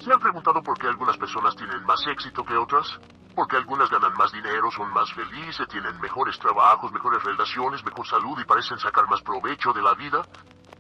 ¿Se han preguntado por qué algunas personas tienen más éxito que otras? Porque algunas ganan más dinero, son más felices, tienen mejores trabajos, mejores relaciones, mejor salud y parecen sacar más provecho de la vida.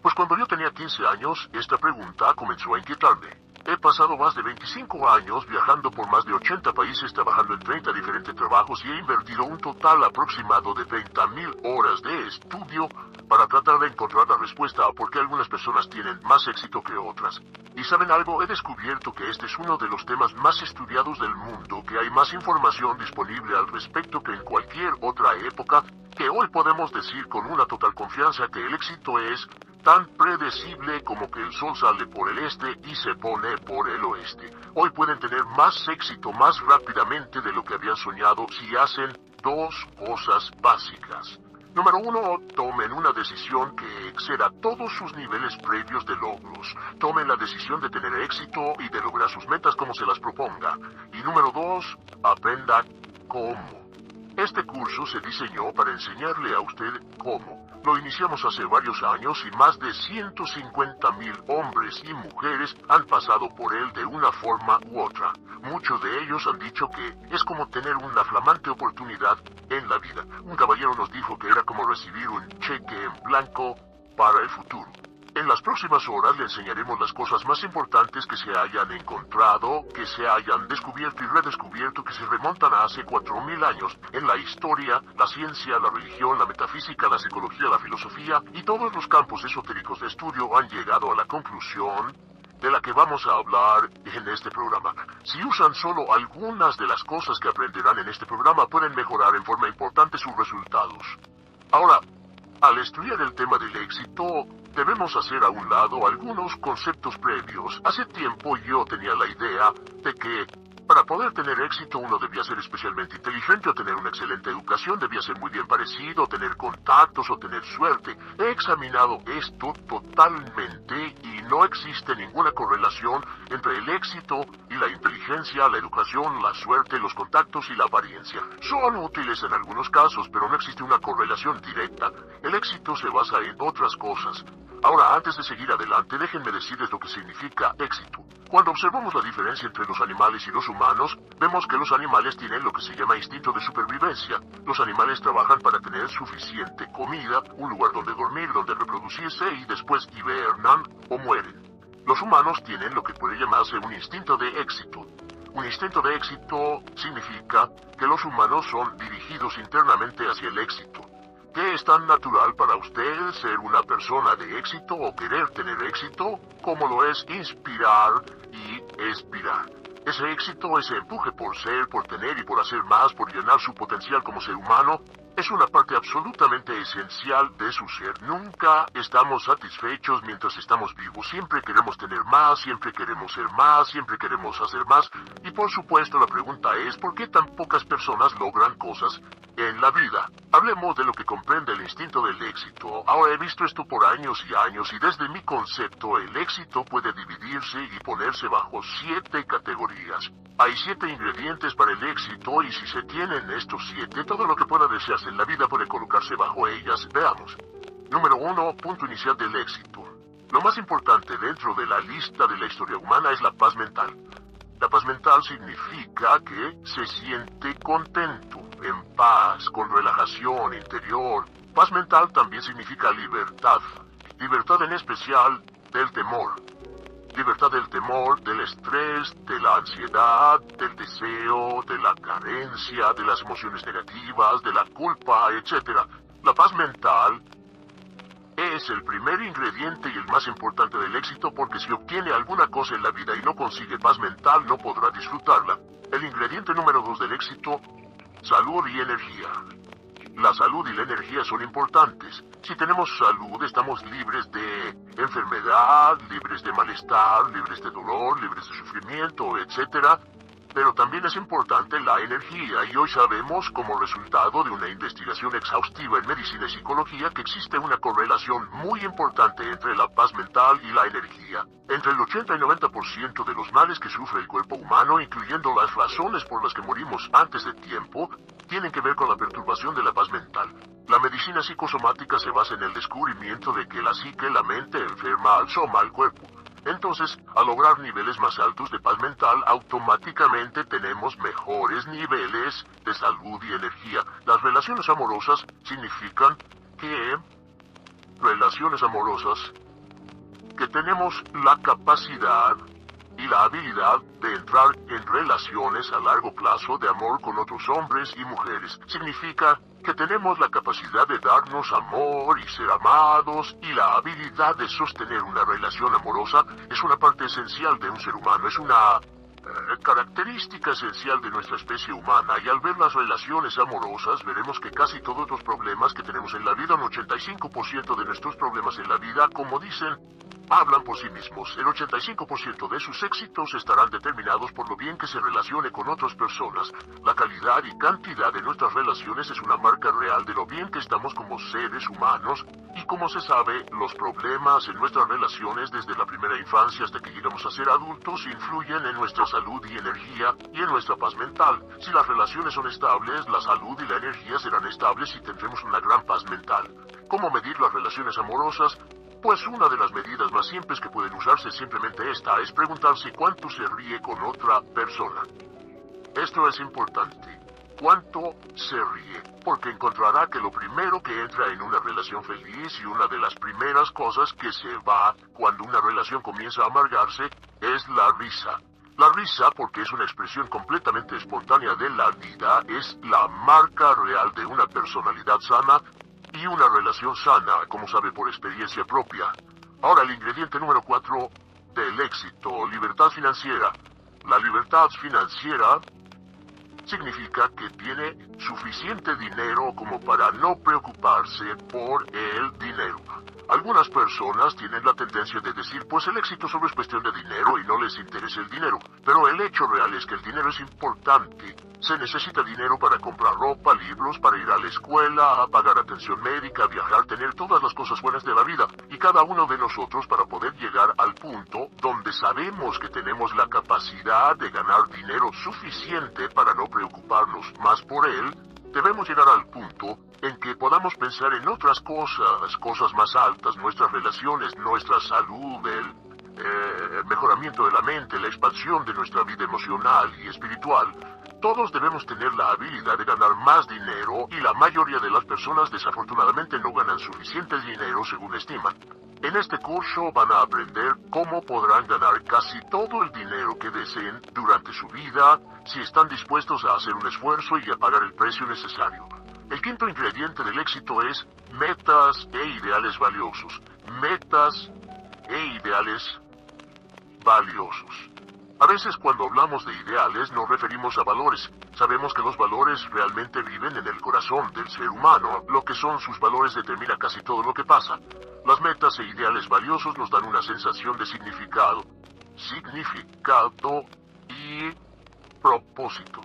Pues cuando yo tenía 15 años, esta pregunta comenzó a inquietarme. He pasado más de 25 años viajando por más de 80 países, trabajando en 30 diferentes trabajos y he invertido un total aproximado de 30,000 horas de estudio para tratar de encontrar la respuesta a por qué algunas personas tienen más éxito que otras. Y ¿saben algo? He descubierto que este es uno de los temas más estudiados del mundo, que hay más información disponible al respecto que en cualquier otra época, que hoy podemos decir con una total confianza que el éxito es tan predecible como que el sol sale por el este y se pone por el oeste. Hoy pueden tener más éxito más rápidamente de lo que habían soñado si hacen dos cosas básicas. Número uno, tomen una decisión que exceda todos sus niveles previos de logros. Tomen la decisión de tener éxito y de lograr sus metas como se las proponga. Y número dos, aprenda cómo. Este curso se diseñó para enseñarle a usted cómo. Lo iniciamos hace varios años y más de 150,000 hombres y mujeres han pasado por él de una forma u otra. Muchos de ellos han dicho que es como tener una flamante oportunidad en la vida. Un caballero nos dijo que era como recibir un cheque en blanco para el futuro. En las próximas horas le enseñaremos las cosas más importantes que se hayan encontrado, que se hayan descubierto y redescubierto, que se remontan a hace 4,000 años en la historia, la ciencia, la religión, la metafísica, la psicología, la filosofía y todos los campos esotéricos de estudio han llegado a la conclusión de la que vamos a hablar en este programa. Si usan solo algunas de las cosas que aprenderán en este programa, pueden mejorar en forma importante sus resultados. Ahora, al estudiar el tema del éxito, debemos hacer a un lado algunos conceptos previos. Hace tiempo yo tenía la idea de que para poder tener éxito uno debía ser especialmente inteligente o tener una excelente educación, debía ser muy bien parecido, tener contactos o tener suerte. He examinado esto totalmente y no existe ninguna correlación entre el éxito y la inteligencia, la educación, la suerte, los contactos y la apariencia. Son útiles en algunos casos, pero no existe una correlación directa. El éxito se basa en otras cosas. Ahora, antes de seguir adelante, déjenme decirles lo que significa éxito. Cuando observamos la diferencia entre los animales y los humanos, vemos que los animales tienen lo que se llama instinto de supervivencia. Los animales trabajan para tener suficiente comida, un lugar donde dormir, donde reproducirse y después hibernan o mueren. Los humanos tienen lo que puede llamarse un instinto de éxito. Un instinto de éxito significa que los humanos son dirigidos internamente hacia el éxito. ¿Qué es tan natural para usted ser una persona de éxito o querer tener éxito como lo es inspirar y expirar? Ese éxito, ese empuje por ser, por tener y por hacer más, por llenar su potencial como ser humano, es una parte absolutamente esencial de su ser. Nunca estamos satisfechos mientras estamos vivos. Siempre queremos tener más, siempre queremos ser más, siempre queremos hacer más. Y por supuesto la pregunta es, ¿por qué tan pocas personas logran cosas en la vida? Hablemos de lo que comprende el instinto del éxito. Ahora he visto esto por años y años y desde mi concepto el éxito puede dividirse y ponerse bajo 7 categorías. Hay 7 ingredientes para el éxito y si se tienen estos 7, todo lo que pueda desearse en la vida puede colocarse bajo ellas. Veamos. Número 1, punto inicial del éxito. Lo más importante dentro de la lista de la historia humana es la paz mental. La paz mental significa que se siente contento, en paz, con relajación interior. Paz mental también significa libertad. Libertad en especial del temor. Libertad del temor, del estrés, de la ansiedad, del deseo, de la carencia, de las emociones negativas, de la culpa, etc. La paz mental es el primer ingrediente y el más importante del éxito porque si obtiene alguna cosa en la vida y no consigue paz mental, no podrá disfrutarla. El ingrediente número 2 del éxito, salud y energía. La salud y la energía son importantes. Si tenemos salud, estamos libres de enfermedad, libres de malestar, libres de dolor, libres de sufrimiento, etc. Pero también es importante la energía, y hoy sabemos, como resultado de una investigación exhaustiva en medicina y psicología, que existe una correlación muy importante entre la paz mental y la energía. Entre el 80 y 90% de los males que sufre el cuerpo humano, incluyendo las razones por las que morimos antes de tiempo, tienen que ver con la perturbación de la paz mental. La medicina psicosomática se basa en el descubrimiento de que la psique, la mente, enferma al soma, al cuerpo. Entonces, al lograr niveles más altos de paz mental, automáticamente tenemos mejores niveles de salud y energía. Las relaciones amorosas significan que tenemos la capacidad y la habilidad de entrar en relaciones a largo plazo de amor con otros hombres y mujeres. Significa que tenemos la capacidad de darnos amor y ser amados, y la habilidad de sostener una relación amorosa es una parte esencial de un ser humano, es una característica esencial de nuestra especie humana, y al ver las relaciones amorosas veremos que casi todos los problemas que tenemos en la vida, un 85% de nuestros problemas en la vida, como dicen, hablan por sí mismos. El 85% de sus éxitos estarán determinados por lo bien que se relacione con otras personas. La calidad y cantidad de nuestras relaciones es una marca real de lo bien que estamos como seres humanos, y como se sabe, los problemas en nuestras relaciones desde la primera infancia hasta que llegamos a ser adultos influyen en nuestra salud y energía y en nuestra paz mental. Si las relaciones son estables, la salud y la energía serán estables y tendremos una gran paz mental. ¿Cómo medir las relaciones amorosas? Pues una de las medidas más simples que pueden usarse es simplemente esta, es preguntarse cuánto se ríe con otra persona. Esto es importante. ¿Cuánto se ríe? Porque encontrará que lo primero que entra en una relación feliz, y una de las primeras cosas que se va cuando una relación comienza a amargarse, es la risa. La risa, porque es una expresión completamente espontánea de la vida, es la marca real de una personalidad sana y una relación sana, como sabe por experiencia propia. Ahora, el ingrediente número 4 del éxito, libertad financiera. La libertad financiera significa que tiene suficiente dinero como para no preocuparse por el dinero. Algunas personas tienen la tendencia de decir, pues el éxito solo es cuestión de dinero y no les interesa el dinero. Pero el hecho real es que el dinero es importante. Se necesita dinero para comprar ropa, libros, para ir a la escuela, a pagar atención médica, viajar, tener todas las cosas buenas de la vida. Y cada uno de nosotros, para poder llegar al punto donde sabemos que tenemos la capacidad de ganar dinero suficiente para no preocuparnos más por él, debemos llegar al punto en que podamos pensar en otras cosas más altas, nuestras relaciones, nuestra salud, el mejoramiento de la mente, la expansión de nuestra vida emocional y espiritual. Todos debemos tener la habilidad de ganar más dinero, y la mayoría de las personas desafortunadamente no ganan suficiente dinero según estiman. En este curso van a aprender cómo podrán ganar casi todo el dinero que deseen durante su vida si están dispuestos a hacer un esfuerzo y a pagar el precio necesario. El quinto ingrediente del éxito es metas e ideales valiosos. Metas e ideales valiosos. A veces cuando hablamos de ideales nos referimos a valores. Sabemos que los valores realmente viven en el corazón del ser humano. Lo que son sus valores determina casi todo lo que pasa. Las metas e ideales valiosos nos dan una sensación de significado y propósito.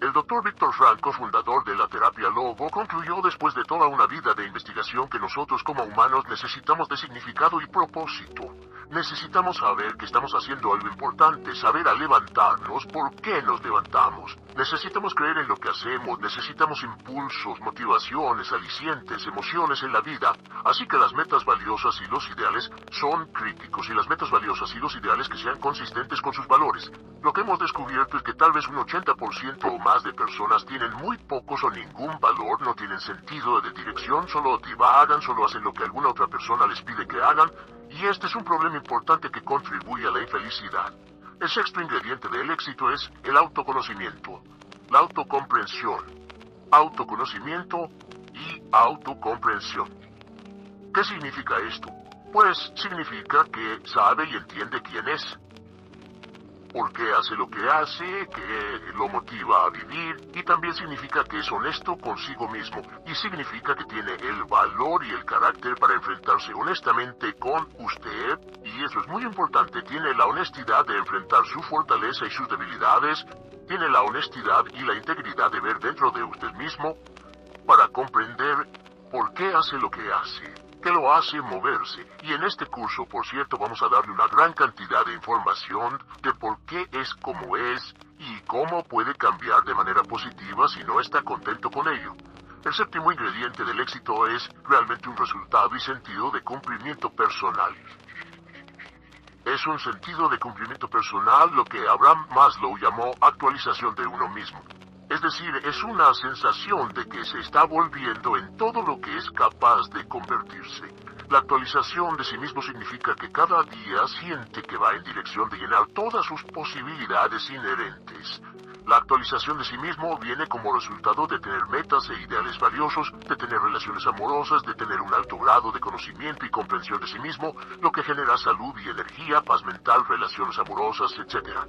El Dr. Viktor Frankl, fundador de la terapia Logo, concluyó después de toda una vida de investigación que nosotros como humanos necesitamos de significado y propósito. Necesitamos saber que estamos haciendo algo importante, saber al levantarnos por qué nos levantamos. Necesitamos creer en lo que hacemos, necesitamos impulsos, motivaciones, alicientes, emociones en la vida. Así que las metas valiosas y los ideales son críticos, y las metas valiosas y los ideales que sean consistentes con sus valores. Lo que hemos descubierto es que tal vez un 80% o más de personas tienen muy pocos o ningún valor, no tienen sentido de dirección, solo divagan, solo hacen lo que alguna otra persona les pide que hagan, y este es un problema importante que contribuye a la infelicidad. El sexto ingrediente del éxito es el autoconocimiento, la autocomprensión, autoconocimiento y autocomprensión. ¿Qué significa esto? Pues significa que sabe y entiende quién es, por qué hace lo que hace, qué lo motiva a vivir, y también significa que es honesto consigo mismo, y significa que tiene el valor y el carácter para enfrentarse honestamente con usted, y eso es muy importante, tiene la honestidad de enfrentar su fortaleza y sus debilidades, tiene la honestidad y la integridad de ver dentro de usted mismo para comprender por qué hace lo que hace, qué lo hace moverse. Y en este curso, por cierto, vamos a darle una gran cantidad de información de por qué es como es y cómo puede cambiar de manera positiva si no está contento con ello. El séptimo ingrediente del éxito es realmente un resultado y sentido de cumplimiento personal. Es un sentido de cumplimiento personal, lo que Abraham Maslow llamó actualización de uno mismo. Es decir, es una sensación de que se está volviendo en todo lo que es capaz de convertirse. La actualización de sí mismo significa que cada día siente que va en dirección de llenar todas sus posibilidades inherentes. La actualización de sí mismo viene como resultado de tener metas e ideales valiosos, de tener relaciones amorosas, de tener un alto grado de conocimiento y comprensión de sí mismo, lo que genera salud y energía, paz mental, relaciones amorosas, etc.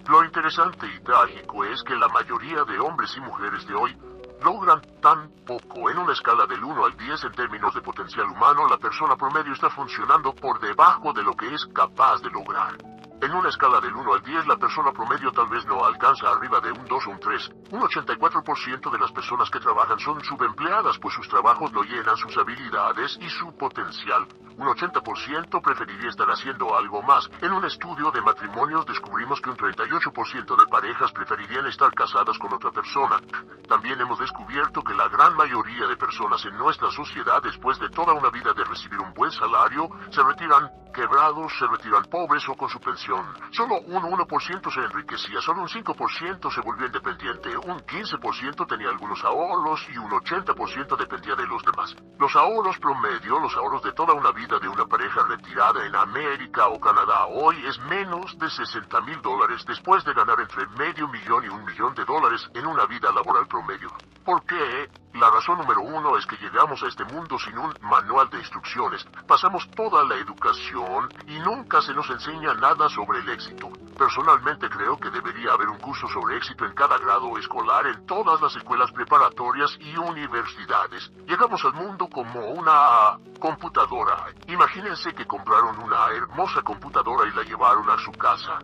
Lo interesante y trágico es que la mayoría de hombres y mujeres de hoy logran tan poco. En una escala del 1 al 10 en términos de potencial humano, la persona promedio está funcionando por debajo de lo que es capaz de lograr. En una escala del 1 al 10, la persona promedio tal vez no alcanza arriba de un 2 o un 3. Un 84% de las personas que trabajan son subempleadas, pues sus trabajos no llenan sus habilidades y su potencial. Un 80% preferiría estar haciendo algo más. En un estudio de matrimonios descubrimos que un 38% de parejas preferirían estar casadas con otra persona. También hemos descubierto que la gran mayoría de personas en nuestra sociedad, después de toda una vida de recibir un buen salario, se retiran quebrados, se retiran pobres o con su pensión. Solo un 1% se enriquecía, solo un 5% se volvió independiente, un 15% tenía algunos ahorros y un 80% dependía de los demás. Los ahorros promedio, los ahorros de toda una vida de una pareja retirada en América o Canadá hoy es menos de $60,000 después de ganar entre $500,000 y $1,000,000 en una vida laboral promedio. ¿Por qué? La razón número 1 es que llegamos a este mundo sin un manual de instrucciones. Pasamos toda la educación y nunca se nos enseña nada sobre el éxito. Personalmente creo que debería haber un curso sobre éxito en cada grado escolar, en todas las escuelas preparatorias y universidades. Llegamos al mundo como una computadora. Imagínense que compraron una hermosa computadora y la llevaron a su casa.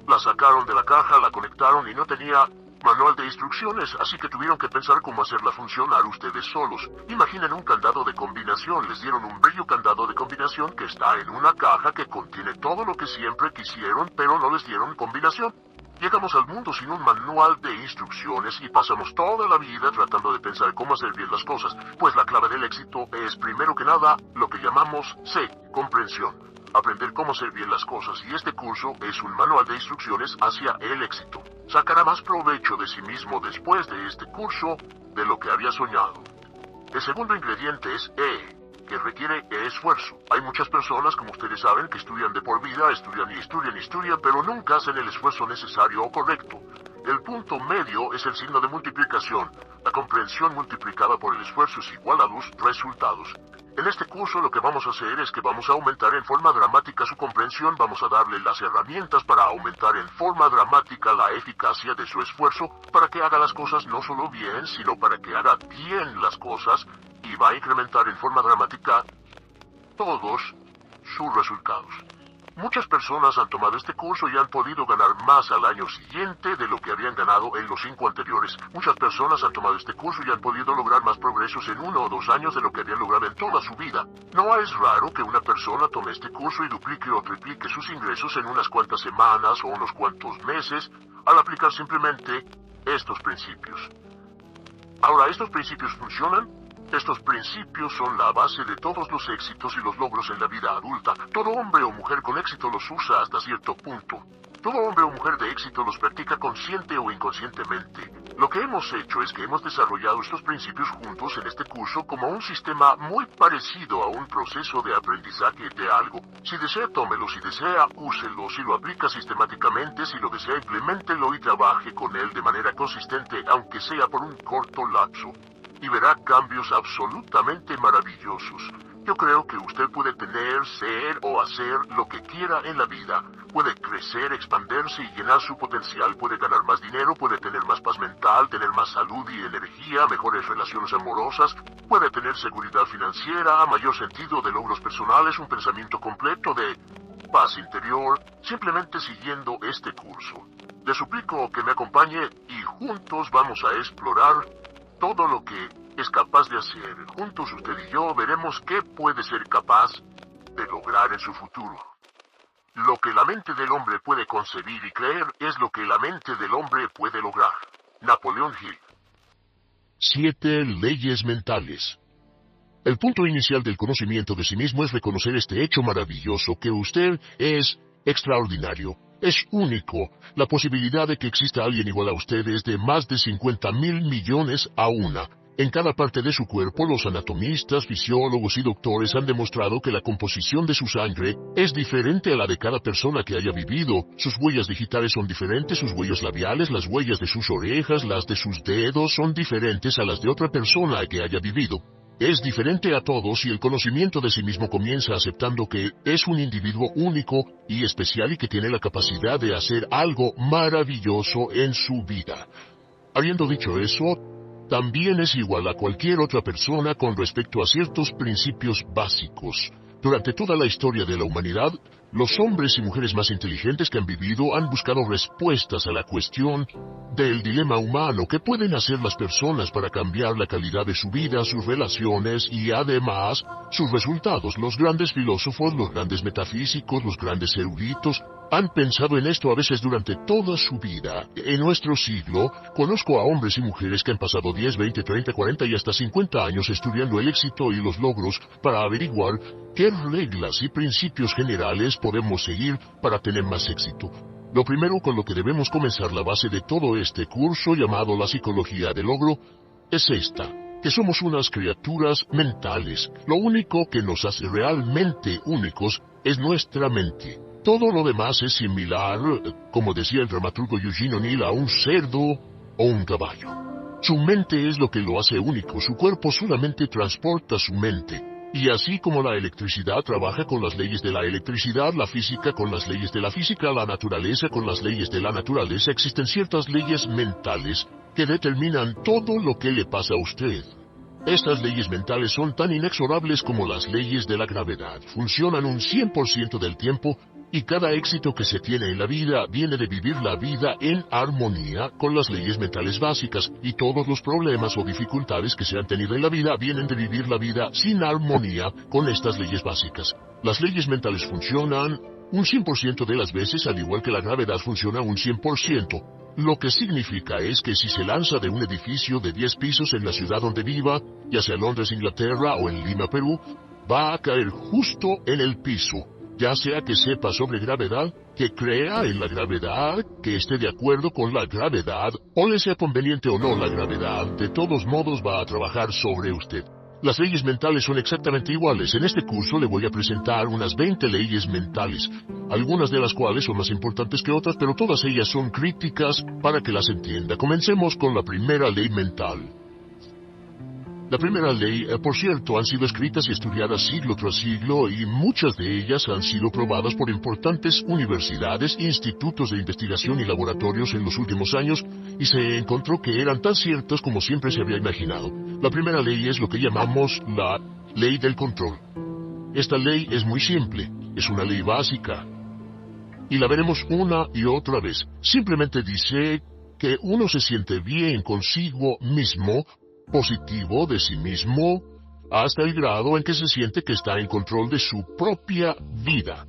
La sacaron de la caja, la conectaron y no tenía manual de instrucciones, así que tuvieron que pensar cómo hacerla funcionar ustedes solos. Imaginen un candado de combinación, les dieron un bello candado de combinación que está en una caja que contiene todo lo que siempre quisieron, pero no les dieron combinación. Llegamos al mundo sin un manual de instrucciones y pasamos toda la vida tratando de pensar cómo hacer bien las cosas, pues la clave del éxito es, primero que nada, lo que llamamos C, comprensión. Aprender cómo hacer bien las cosas, y este curso es un manual de instrucciones hacia el éxito. Sacará más provecho de sí mismo después de este curso de lo que había soñado. El segundo ingrediente es E, que requiere esfuerzo. Hay muchas personas, como ustedes saben, que estudian de por vida, estudian, pero nunca hacen el esfuerzo necesario o correcto. El punto medio es el signo de multiplicación. La comprensión multiplicada por el esfuerzo es igual a los resultados. En este curso lo que vamos a hacer es que vamos a aumentar en forma dramática su comprensión, vamos a darle las herramientas para aumentar en forma dramática la eficacia de su esfuerzo, para que haga las cosas no solo bien, sino para que haga bien las cosas, y va a incrementar en forma dramática todos sus resultados. Muchas personas han tomado este curso y han podido ganar más al año siguiente de lo que habían ganado en los 5 anteriores. Muchas personas han tomado este curso y han podido lograr más progresos en 1 o 2 años de lo que habían logrado en toda su vida. No es raro que una persona tome este curso y duplique o triplique sus ingresos en unas cuantas semanas o unos cuantos meses al aplicar simplemente estos principios. Ahora, ¿estos principios funcionan? Estos principios son la base de todos los éxitos y los logros en la vida adulta. Todo hombre o mujer con éxito los usa hasta cierto punto. Todo hombre o mujer de éxito los practica consciente o inconscientemente. Lo que hemos hecho es que hemos desarrollado estos principios juntos en este curso como un sistema muy parecido a un proceso de aprendizaje de algo. Si desea, tómelo; si desea, úselo; si lo aplica sistemáticamente; si lo desea, impleméntelo y trabaje con él de manera consistente, aunque sea por un corto lapso. Y verá cambios absolutamente maravillosos. Yo creo que usted puede tener, ser o hacer lo que quiera en la vida. Puede crecer, expandirse y llenar su potencial. Puede ganar más dinero, puede tener más paz mental, tener más salud y energía, mejores relaciones amorosas. Puede tener seguridad financiera, mayor sentido de logros personales, un pensamiento completo de paz interior, simplemente siguiendo este curso. Le suplico que me acompañe y juntos vamos a explorar todo lo que es capaz de hacer. Juntos usted y yo veremos qué puede ser capaz de lograr en su futuro. Lo que la mente del hombre puede concebir y creer es lo que la mente del hombre puede lograr. Napoleón Hill. 7 leyes mentales. El punto inicial del conocimiento de sí mismo es reconocer este hecho maravilloso, que usted es extraordinario, es único. La posibilidad de que exista alguien igual a usted es de más de 50,000 millones a una. En cada parte de su cuerpo, los anatomistas, fisiólogos y doctores han demostrado que la composición de su sangre es diferente a la de cada persona que haya vivido. Sus huellas digitales son diferentes, sus huellas labiales, las huellas de sus orejas, las de sus dedos son diferentes a las de otra persona que haya vivido. Es diferente a todos y el conocimiento de sí mismo comienza aceptando que es un individuo único y especial y que tiene la capacidad de hacer algo maravilloso en su vida. Habiendo dicho eso, también es igual a cualquier otra persona con respecto a ciertos principios básicos. Durante toda la historia de la humanidad, los hombres y mujeres más inteligentes que han vivido han buscado respuestas a la cuestión del dilema humano. ¿Qué pueden hacer las personas para cambiar la calidad de su vida, sus relaciones y además sus resultados? Los grandes filósofos, los grandes metafísicos, los grandes eruditos han pensado en esto a veces durante toda su vida. En nuestro siglo, conozco a hombres y mujeres que han pasado 10, 20, 30, 40 y hasta 50 años estudiando el éxito y los logros para averiguar qué reglas y principios generales podemos seguir para tener más éxito. Lo primero con lo que debemos comenzar la base de todo este curso llamado la psicología del logro es esta, que somos unas criaturas mentales. Lo único que nos hace realmente únicos es nuestra mente. Todo lo demás es similar, como decía el dramaturgo Eugene O'Neill, a un cerdo o un caballo. Su mente es lo que lo hace único, su cuerpo solamente transporta su mente. Y así como la electricidad trabaja con las leyes de la electricidad, la física con las leyes de la física, la naturaleza con las leyes de la naturaleza, existen ciertas leyes mentales que determinan todo lo que le pasa a usted. Estas leyes mentales son tan inexorables como las leyes de la gravedad. Funcionan un 100% del tiempo y cada éxito que se tiene en la vida viene de vivir la vida en armonía con las leyes mentales básicas, y todos los problemas o dificultades que se han tenido en la vida vienen de vivir la vida sin armonía con estas leyes básicas. Las leyes mentales funcionan un 100% de las veces, al igual que la gravedad funciona un 100%. Lo que significa es que si se lanza de un edificio de 10 pisos en la ciudad donde viva, ya sea Londres, Inglaterra o en Lima, Perú, va a caer justo en el piso. Ya sea que sepa sobre gravedad, que crea en la gravedad, que esté de acuerdo con la gravedad, o le sea conveniente o no la gravedad, de todos modos va a trabajar sobre usted. Las leyes mentales son exactamente iguales. En este curso le voy a presentar unas 20 leyes mentales, algunas de las cuales son más importantes que otras, pero todas ellas son críticas para que las entienda. Comencemos con la primera ley mental. La primera ley, por cierto, han sido escritas y estudiadas siglo tras siglo y muchas de ellas han sido probadas por importantes universidades, institutos de investigación y laboratorios en los últimos años y se encontró que eran tan ciertas como siempre se había imaginado. La primera ley es lo que llamamos la ley del control. Esta ley es muy simple, es una ley básica y la veremos una y otra vez. Simplemente dice que uno se siente bien consigo mismo, positivo de sí mismo, hasta el grado en que se siente que está en control de su propia vida.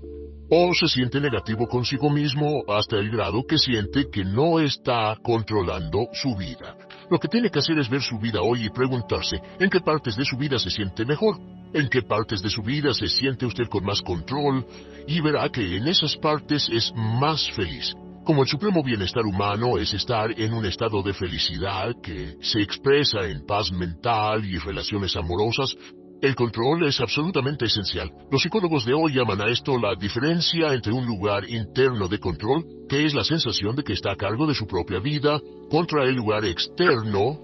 O se siente negativo consigo mismo hasta el grado que siente que no está controlando su vida. Lo que tiene que hacer es ver su vida hoy y preguntarse en qué partes de su vida se siente mejor, en qué partes de su vida se siente usted con más control, y verá que en esas partes es más feliz. Como el supremo bienestar humano es estar en un estado de felicidad que se expresa en paz mental y relaciones amorosas, el control es absolutamente esencial. Los psicólogos de hoy llaman a esto la diferencia entre un lugar interno de control, que es la sensación de que está a cargo de su propia vida, contra el lugar externo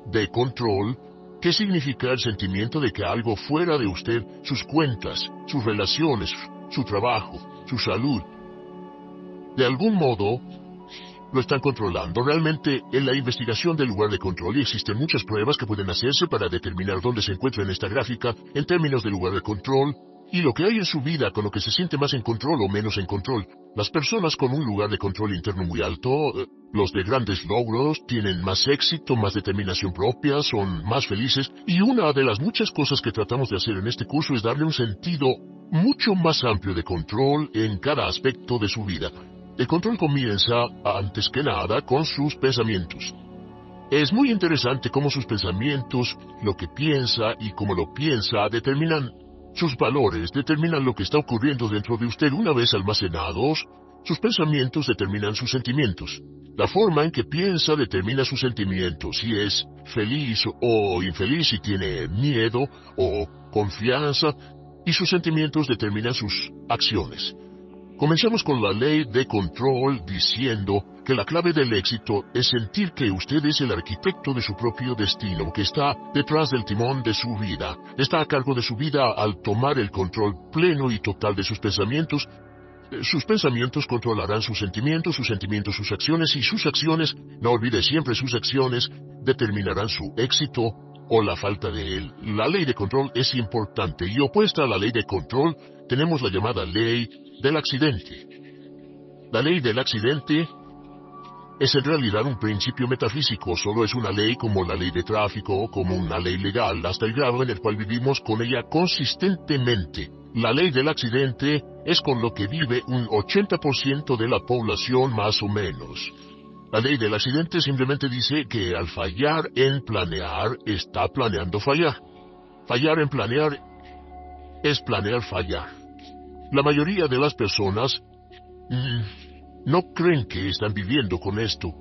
de control, que significa el sentimiento de que algo fuera de usted, sus cuentas, sus relaciones, su trabajo, su salud, de algún modo lo están controlando. Realmente, en la investigación del lugar de control, y existen muchas pruebas que pueden hacerse para determinar dónde se encuentra en esta gráfica en términos de lugar de control, y lo que hay en su vida con lo que se siente más en control o menos en control. Las personas con un lugar de control interno muy alto, los de grandes logros, tienen más éxito, más determinación propia, son más felices, y una de las muchas cosas que tratamos de hacer en este curso es darle un sentido mucho más amplio de control en cada aspecto de su vida. El control comienza, antes que nada, con sus pensamientos. Es muy interesante cómo sus pensamientos, lo que piensa y cómo lo piensa, determinan sus valores, determinan lo que está ocurriendo dentro de usted. Una vez almacenados, sus pensamientos determinan sus sentimientos. La forma en que piensa determina sus sentimientos, si es feliz o infeliz, si tiene miedo o confianza, y sus sentimientos determinan sus acciones. Comenzamos con la ley de control diciendo que la clave del éxito es sentir que usted es el arquitecto de su propio destino, que está detrás del timón de su vida, está a cargo de su vida al tomar el control pleno y total de sus pensamientos. Sus pensamientos controlarán sus sentimientos sus acciones, y sus acciones, no olvide siempre sus acciones, determinarán su éxito o la falta de él. La ley de control es importante, y opuesta a la ley de control tenemos la llamada ley del accidente. La ley del accidente es en realidad un principio metafísico, solo es una ley como la ley de tráfico o como una ley legal, hasta el grado en el cual vivimos con ella consistentemente. La ley del accidente es con lo que vive un 80% de la población más o menos. La ley del accidente simplemente dice que al fallar en planear, está planeando fallar. Fallar en planear es planear fallar. La mayoría de las personas no creen que están viviendo con esto.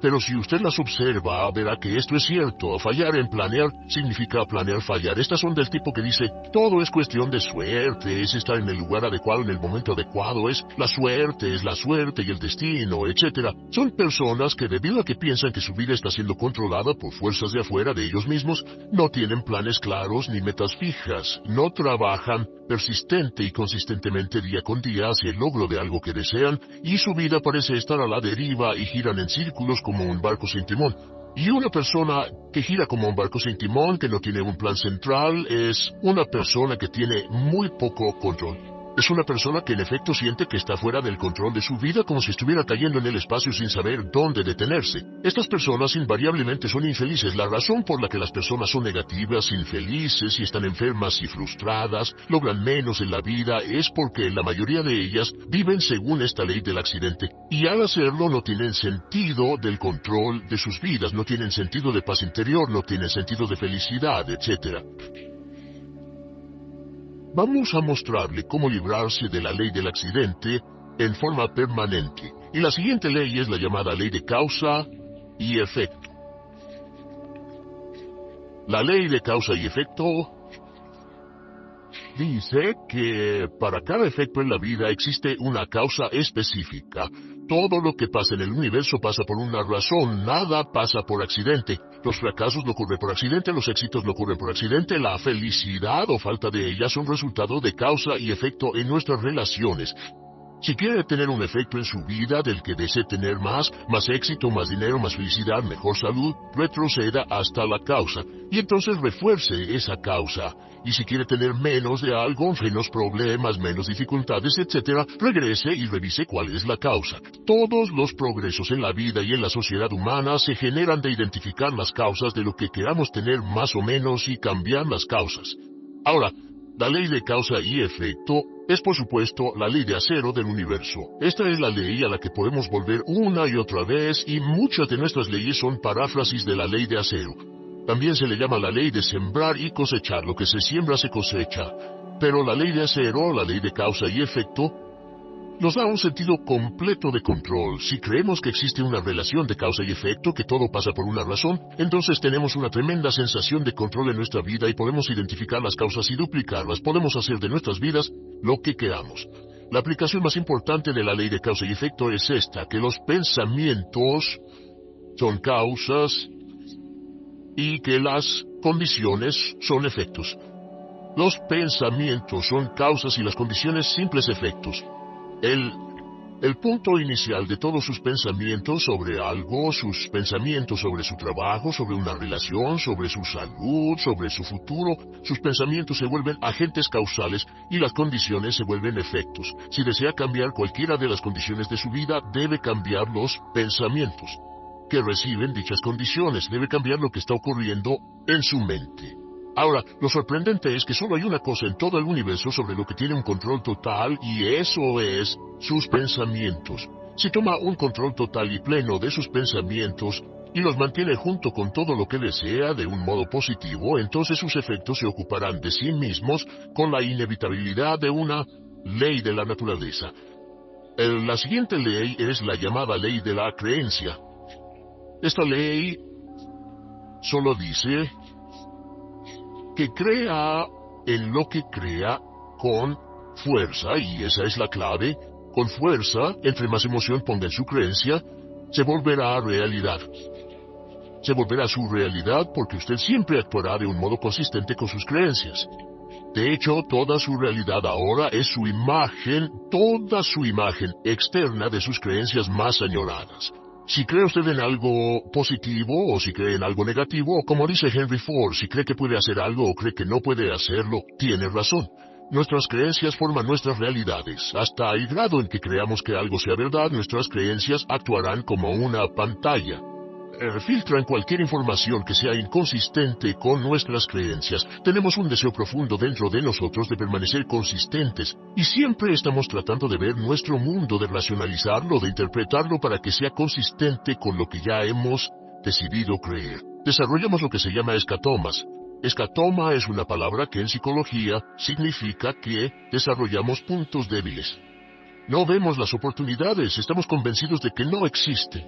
Pero si usted las observa, verá que esto es cierto. Fallar en planear significa planear fallar. Estas son del tipo que dice, todo es cuestión de suerte, es estar en el lugar adecuado en el momento adecuado, es la suerte y el destino, etc. Son personas que, debido a que piensan que su vida está siendo controlada por fuerzas de afuera de ellos mismos, no tienen planes claros ni metas fijas, no trabajan persistente y consistentemente día con día hacia el logro de algo que desean, y su vida parece estar a la deriva y giran en círculos como un barco sin timón. Y una persona que gira como un barco sin timón, que no tiene un plan central, es una persona que tiene muy poco control. Es una persona que en efecto siente que está fuera del control de su vida, como si estuviera cayendo en el espacio sin saber dónde detenerse. Estas personas invariablemente son infelices. La razón por la que las personas son negativas, infelices y están enfermas y frustradas, logran menos en la vida, es porque la mayoría de ellas viven según esta ley del accidente. Y al hacerlo no tienen sentido del control de sus vidas, no tienen sentido de paz interior, no tienen sentido de felicidad, etc. Vamos a mostrarle cómo librarse de la ley del accidente en forma permanente. Y la siguiente ley es la llamada ley de causa y efecto. La ley de causa y efecto dice que para cada efecto en la vida existe una causa específica. Todo lo que pasa en el universo pasa por una razón, nada pasa por accidente. Los fracasos no ocurren por accidente, los éxitos no ocurren por accidente, la felicidad o falta de ella son resultado de causa y efecto en nuestras relaciones. Si quiere tener un efecto en su vida del que desee tener más éxito, más dinero, más felicidad, mejor salud, retroceda hasta la causa, y entonces refuerce esa causa. Y si quiere tener menos de algo, menos problemas, menos dificultades, etc., regrese y revise cuál es la causa. Todos los progresos en la vida y en la sociedad humana se generan de identificar las causas de lo que queramos tener más o menos y cambiar las causas. Ahora, la ley de causa y efecto es, por supuesto, la ley de acero del universo. Esta es la ley a la que podemos volver una y otra vez, y muchas de nuestras leyes son paráfrasis de la ley de acero. También se le llama la ley de sembrar y cosechar. Lo que se siembra se cosecha. Pero la ley de acero, la ley de causa y efecto, nos da un sentido completo de control. Si creemos que existe una relación de causa y efecto, que todo pasa por una razón, entonces tenemos una tremenda sensación de control en nuestra vida y podemos identificar las causas y duplicarlas. Podemos hacer de nuestras vidas lo que queramos. La aplicación más importante de la ley de causa y efecto es esta, que los pensamientos son causas y que las condiciones son efectos. Los pensamientos son causas y las condiciones simples efectos. El punto inicial de todos sus pensamientos sobre algo, sus pensamientos sobre su trabajo, sobre una relación, sobre su salud, sobre su futuro, sus pensamientos se vuelven agentes causales y las condiciones se vuelven efectos. Si desea cambiar cualquiera de las condiciones de su vida, debe cambiar los pensamientos que reciben dichas condiciones, debe cambiar lo que está ocurriendo en su mente. Ahora, lo sorprendente es que solo hay una cosa en todo el universo sobre lo que tiene un control total, y eso es sus pensamientos. Si toma un control total y pleno de sus pensamientos, y los mantiene junto con todo lo que desea de un modo positivo, entonces sus efectos se ocuparán de sí mismos con la inevitabilidad de una ley de la naturaleza. La siguiente ley es la llamada ley de la creencia. Esta ley solo dice que crea en lo que crea con fuerza, y esa es la clave. Con fuerza, entre más emoción ponga en su creencia, se volverá realidad. Se volverá su realidad porque usted siempre actuará de un modo consistente con sus creencias. De hecho, toda su realidad ahora es su imagen, toda su imagen externa de sus creencias más añoradas. Si cree usted en algo positivo o si cree en algo negativo, o como dice Henry Ford, si cree que puede hacer algo o cree que no puede hacerlo, tiene razón. Nuestras creencias forman nuestras realidades. Hasta el grado en que creamos que algo sea verdad, nuestras creencias actuarán como una pantalla. Filtran cualquier información que sea inconsistente con nuestras creencias. Tenemos un deseo profundo dentro de nosotros de permanecer consistentes, y siempre estamos tratando de ver nuestro mundo, de racionalizarlo, de interpretarlo para que sea consistente con lo que ya hemos decidido creer. Desarrollamos lo que se llama escatomas. Escatoma es una palabra que en psicología significa que desarrollamos puntos débiles. No vemos las oportunidades, estamos convencidos de que no existen.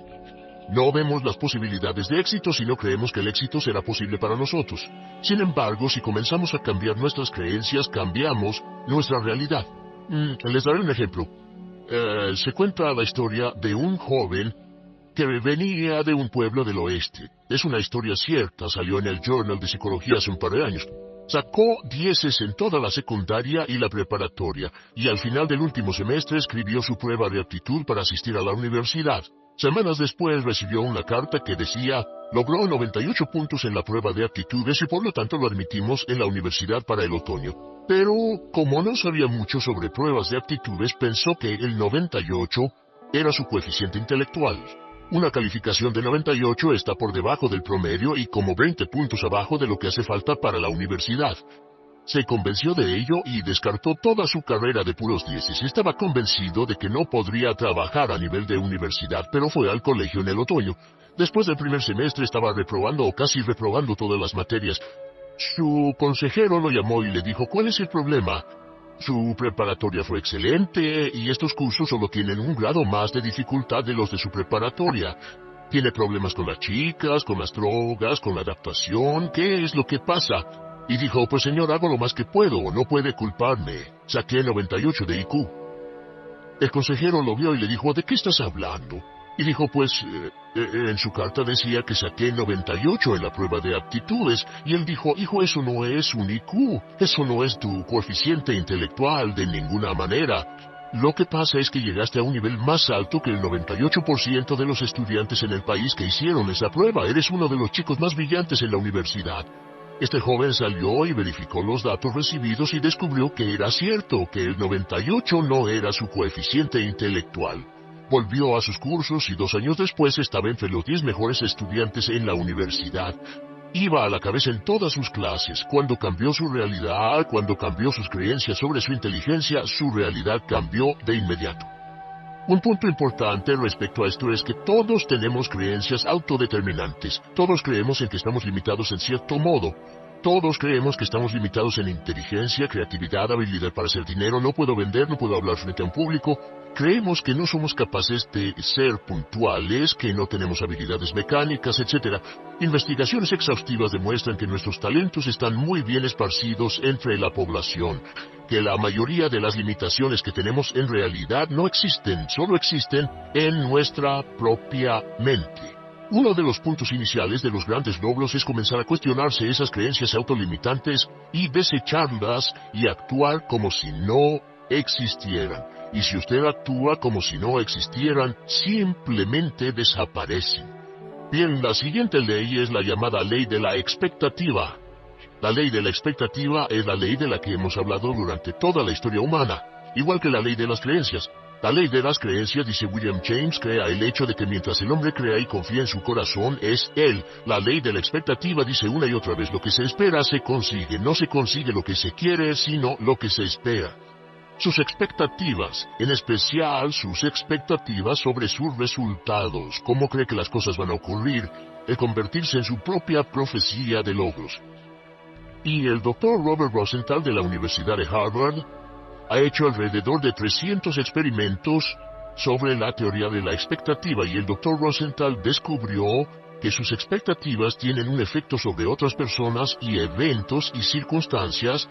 No vemos las posibilidades de éxito si no creemos que el éxito será posible para nosotros. Sin embargo, si comenzamos a cambiar nuestras creencias, cambiamos nuestra realidad. Les daré un ejemplo. Se cuenta la historia de un joven que venía de un pueblo del oeste. Es una historia cierta, salió en el Journal de Psicología hace un par de años. Sacó 10 en toda la secundaria y la preparatoria, y al final del último semestre escribió su prueba de aptitud para asistir a la universidad. Semanas después recibió una carta que decía, logró 98 puntos en la prueba de aptitudes y por lo tanto lo admitimos en la universidad para el otoño. Pero, como no sabía mucho sobre pruebas de aptitudes, pensó que el 98 era su coeficiente intelectual. Una calificación de 98 está por debajo del promedio y como 20 puntos abajo de lo que hace falta para la universidad. Se convenció de ello y descartó toda su carrera de puros 10. Estaba convencido de que no podría trabajar a nivel de universidad, pero fue al colegio en el otoño. Después del primer semestre estaba reprobando o casi reprobando todas las materias. Su consejero lo llamó y le dijo, ¿cuál es el problema? Su preparatoria fue excelente y estos cursos solo tienen un grado más de dificultad de los de su preparatoria. Tiene problemas con las chicas, con las drogas, con la adaptación. ¿Qué es lo que pasa? Y dijo, pues señor, hago lo más que puedo, no puede culparme. Saqué 98 de IQ. El consejero lo vio y le dijo, ¿de qué estás hablando? Y dijo, pues, en su carta decía que saqué 98 en la prueba de aptitudes. Y él dijo, hijo, eso no es un IQ, eso no es tu coeficiente intelectual de ninguna manera. Lo que pasa es que llegaste a un nivel más alto que el 98% de los estudiantes en el país que hicieron esa prueba. Eres uno de los chicos más brillantes en la universidad. Este joven salió y verificó los datos recibidos y descubrió que era cierto, que el 98 no era su coeficiente intelectual. Volvió a sus cursos y 2 años después estaba entre los 10 mejores estudiantes en la universidad. Iba a la cabeza en todas sus clases. Cuando cambió su realidad, cuando cambió sus creencias sobre su inteligencia, su realidad cambió de inmediato. Un punto importante respecto a esto es que todos tenemos creencias autodeterminantes. Todos creemos en que estamos limitados en cierto modo. Todos creemos que estamos limitados en inteligencia, creatividad, habilidad para hacer dinero, no puedo vender, no puedo hablar frente a un público. Creemos que no somos capaces de ser puntuales, que no tenemos habilidades mecánicas, etc. Investigaciones exhaustivas demuestran que nuestros talentos están muy bien esparcidos entre la población, que la mayoría de las limitaciones que tenemos en realidad no existen, solo existen en nuestra propia mente. Uno de los puntos iniciales de los grandes logros es comenzar a cuestionarse esas creencias autolimitantes y desecharlas y actuar como si no existieran. Y si usted actúa como si no existieran, simplemente desaparecen. Bien, la siguiente ley es la llamada ley de la expectativa. La ley de la expectativa es la ley de la que hemos hablado durante toda la historia humana, igual que la ley de las creencias. La ley de las creencias, dice William James, crea el hecho de que mientras el hombre crea y confía en su corazón, es él. La ley de la expectativa dice una y otra vez, lo que se espera se consigue. No se consigue lo que se quiere, sino lo que se espera. sus expectativas, en especial sus expectativas sobre sus resultados, cómo cree que las cosas van a ocurrir, el convertirse en su propia profecía de logros. Y el Dr. Robert Rosenthal de la Universidad de Harvard ha hecho alrededor de 300 experimentos sobre la teoría de la expectativa, y el Dr. Rosenthal descubrió que sus expectativas tienen un efecto sobre otras personas y eventos y circunstancias,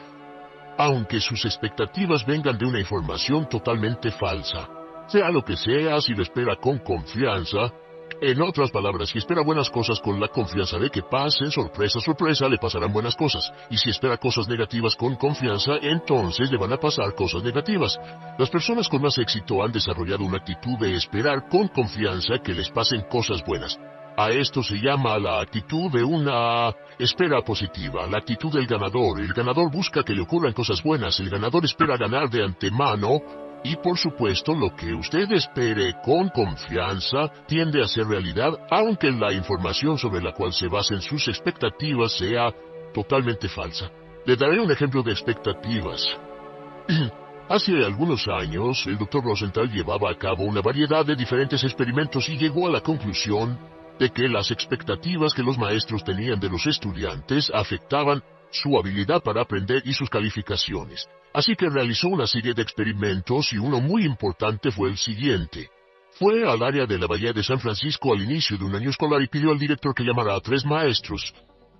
aunque sus expectativas vengan de una información totalmente falsa. Sea lo que sea, si lo espera con confianza, en otras palabras, si espera buenas cosas con la confianza de que pasen, sorpresa, sorpresa, le pasarán buenas cosas. Y si espera cosas negativas con confianza, entonces le van a pasar cosas negativas. Las personas con más éxito han desarrollado una actitud de esperar con confianza que les pasen cosas buenas. A esto se llama la actitud de una espera positiva, la actitud del ganador. El ganador busca que le ocurran cosas buenas, el ganador espera ganar de antemano, y por supuesto lo que usted espere con confianza tiende a ser realidad, aunque la información sobre la cual se basen sus expectativas sea totalmente falsa. Le daré un ejemplo de expectativas. Hace algunos años, el Dr. Rosenthal llevaba a cabo una variedad de diferentes experimentos y llegó a la conclusión de que las expectativas que los maestros tenían de los estudiantes afectaban su habilidad para aprender y sus calificaciones. Así que realizó una serie de experimentos y uno muy importante fue el siguiente. Fue al área de la Bahía de San Francisco al inicio de un año escolar y pidió al director que llamara a 3 maestros.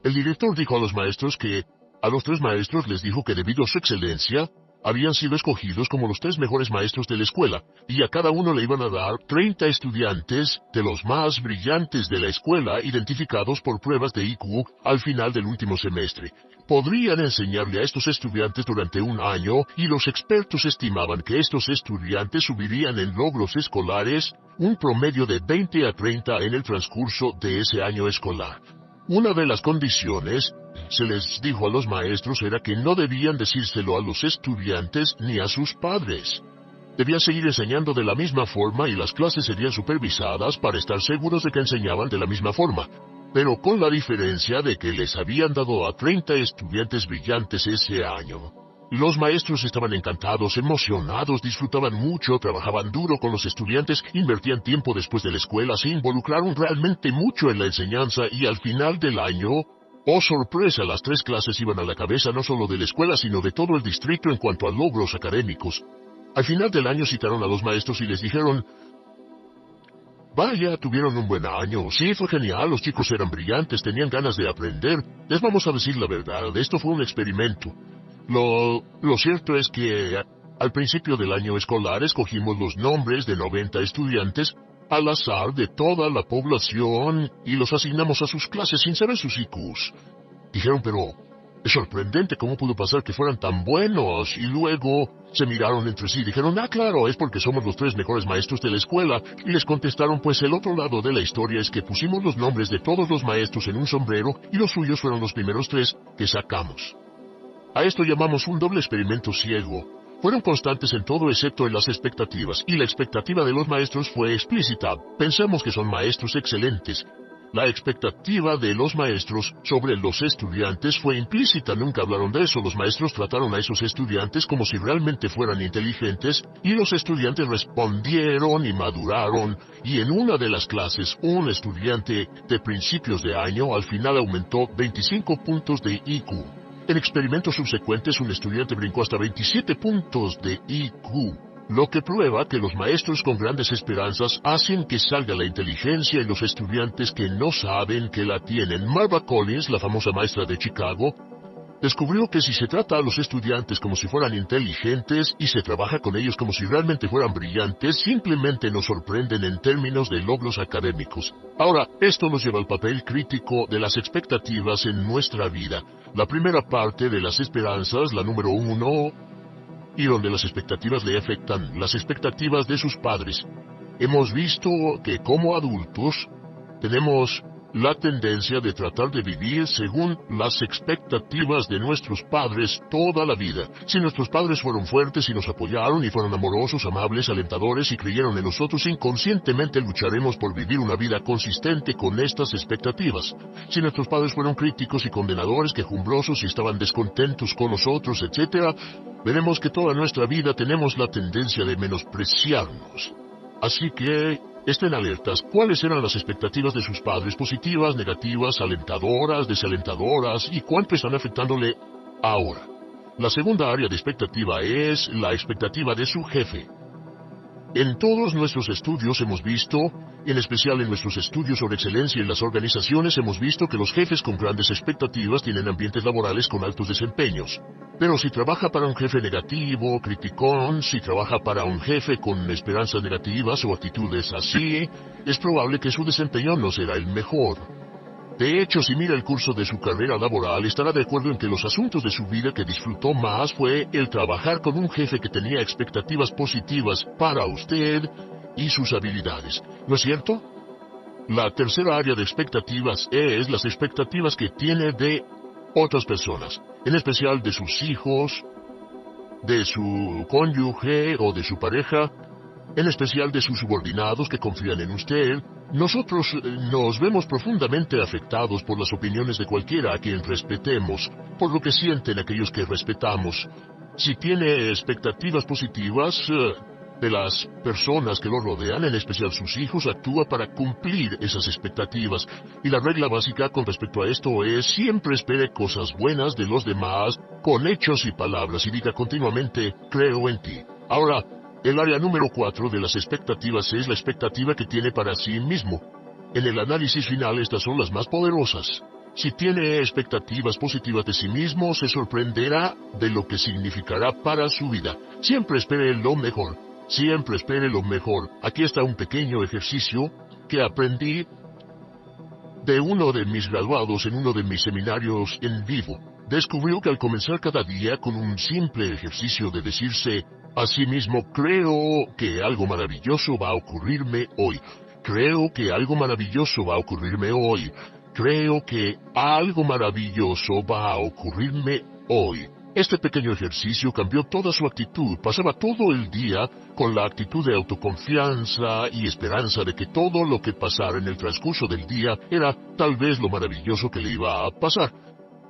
El director dijo a los maestros que, a los 3 maestros les dijo que debido a su excelencia, habían sido escogidos como los 3 mejores maestros de la escuela, y a cada uno le iban a dar 30 estudiantes de los más brillantes de la escuela, identificados por pruebas de IQ al final del último semestre. Podrían enseñarle a estos estudiantes durante un año, y los expertos estimaban que estos estudiantes subirían en logros escolares un promedio de 20 a 30 en el transcurso de ese año escolar. Una de las condiciones, se les dijo a los maestros, era que no debían decírselo a los estudiantes ni a sus padres. Debían seguir enseñando de la misma forma y las clases serían supervisadas para estar seguros de que enseñaban de la misma forma, pero con la diferencia de que les habían dado a 30 estudiantes brillantes ese año. Los maestros estaban encantados, emocionados, disfrutaban mucho, trabajaban duro con los estudiantes, invertían tiempo después de la escuela, se involucraron realmente mucho en la enseñanza y al final del año, oh sorpresa, las 3 clases iban a la cabeza no solo de la escuela sino de todo el distrito en cuanto a logros académicos. Al final del año citaron a los maestros y les dijeron: vaya, tuvieron un buen año, sí, fue genial, los chicos eran brillantes, tenían ganas de aprender. Les vamos a decir la verdad, esto fue un experimento. Lo cierto es que al principio del año escolar escogimos los nombres de 90 estudiantes al azar de toda la población y los asignamos a sus clases sin saber sus IQs. Dijeron, pero es sorprendente cómo pudo pasar que fueran tan buenos, y luego se miraron entre sí y dijeron, claro, es porque somos los 3 mejores maestros de la escuela, y les contestaron, pues el otro lado de la historia es que pusimos los nombres de todos los maestros en un sombrero y los suyos fueron los primeros 3 que sacamos. A esto llamamos un doble experimento ciego. Fueron constantes en todo excepto en las expectativas, y la expectativa de los maestros fue explícita. Pensamos que son maestros excelentes. La expectativa de los maestros sobre los estudiantes fue implícita, nunca hablaron de eso. Los maestros trataron a esos estudiantes como si realmente fueran inteligentes, y los estudiantes respondieron y maduraron, y en una de las clases, un estudiante de principios de año al final aumentó 25 puntos de IQ. En experimentos subsecuentes, un estudiante brincó hasta 27 puntos de IQ, lo que prueba que los maestros con grandes esperanzas hacen que salga la inteligencia en los estudiantes que no saben que la tienen. Marva Collins, la famosa maestra de Chicago, descubrió que si se trata a los estudiantes como si fueran inteligentes y se trabaja con ellos como si realmente fueran brillantes, simplemente nos sorprenden en términos de logros académicos. Ahora, esto nos lleva al papel crítico de las expectativas en nuestra vida. La primera parte de las esperanzas, la número 1, y donde las expectativas le afectan, las expectativas de sus padres. Hemos visto que como adultos tenemos la tendencia de tratar de vivir según las expectativas de nuestros padres toda la vida. Si nuestros padres fueron fuertes y nos apoyaron y fueron amorosos, amables, alentadores y creyeron en nosotros, inconscientemente lucharemos por vivir una vida consistente con estas expectativas. Si nuestros padres fueron críticos y condenadores, quejumbrosos y estaban descontentos con nosotros, etc., veremos que toda nuestra vida tenemos la tendencia de menospreciarnos. Así que estén alertas. ¿Cuáles eran las expectativas de sus padres? Positivas, negativas, alentadoras, desalentadoras, y cuánto están afectándole ahora. La segunda área de expectativa es la expectativa de su jefe. En todos nuestros estudios hemos visto, en especial en nuestros estudios sobre excelencia en las organizaciones, hemos visto que los jefes con grandes expectativas tienen ambientes laborales con altos desempeños. Pero si trabaja para un jefe negativo, criticón, si trabaja para un jefe con esperanzas negativas o actitudes así, es probable que su desempeño no será el mejor. De hecho, si mira el curso de su carrera laboral, estará de acuerdo en que los asuntos de su vida que disfrutó más fue el trabajar con un jefe que tenía expectativas positivas para usted y sus habilidades. ¿No es cierto? La tercera área de expectativas es las expectativas que tiene de otras personas, en especial de sus hijos, de su cónyuge o de su pareja, en especial de sus subordinados que confían en usted. Nosotros nos vemos profundamente afectados por las opiniones de cualquiera a quien respetemos, por lo que sienten aquellos que respetamos. Si tiene expectativas positivas de las personas que lo rodean, en especial sus hijos, actúa para cumplir esas expectativas. Y la regla básica con respecto a esto es: siempre espere cosas buenas de los demás, con hechos y palabras, y diga continuamente, creo en ti. Ahora, el área número 4 de las expectativas es la expectativa que tiene para sí mismo. En el análisis final, estas son las más poderosas. Si tiene expectativas positivas de sí mismo, se sorprenderá de lo que significará para su vida. Siempre espere lo mejor. Siempre espere lo mejor. Aquí está un pequeño ejercicio que aprendí de uno de mis graduados en uno de mis seminarios en vivo. Descubrió que al comenzar cada día con un simple ejercicio de decirse a sí mismo, creo que algo maravilloso va a ocurrirme hoy. Creo que algo maravilloso va a ocurrirme hoy. Creo que algo maravilloso va a ocurrirme hoy. Este pequeño ejercicio cambió toda su actitud. Pasaba todo el día con la actitud de autoconfianza y esperanza de que todo lo que pasara en el transcurso del día era tal vez lo maravilloso que le iba a pasar.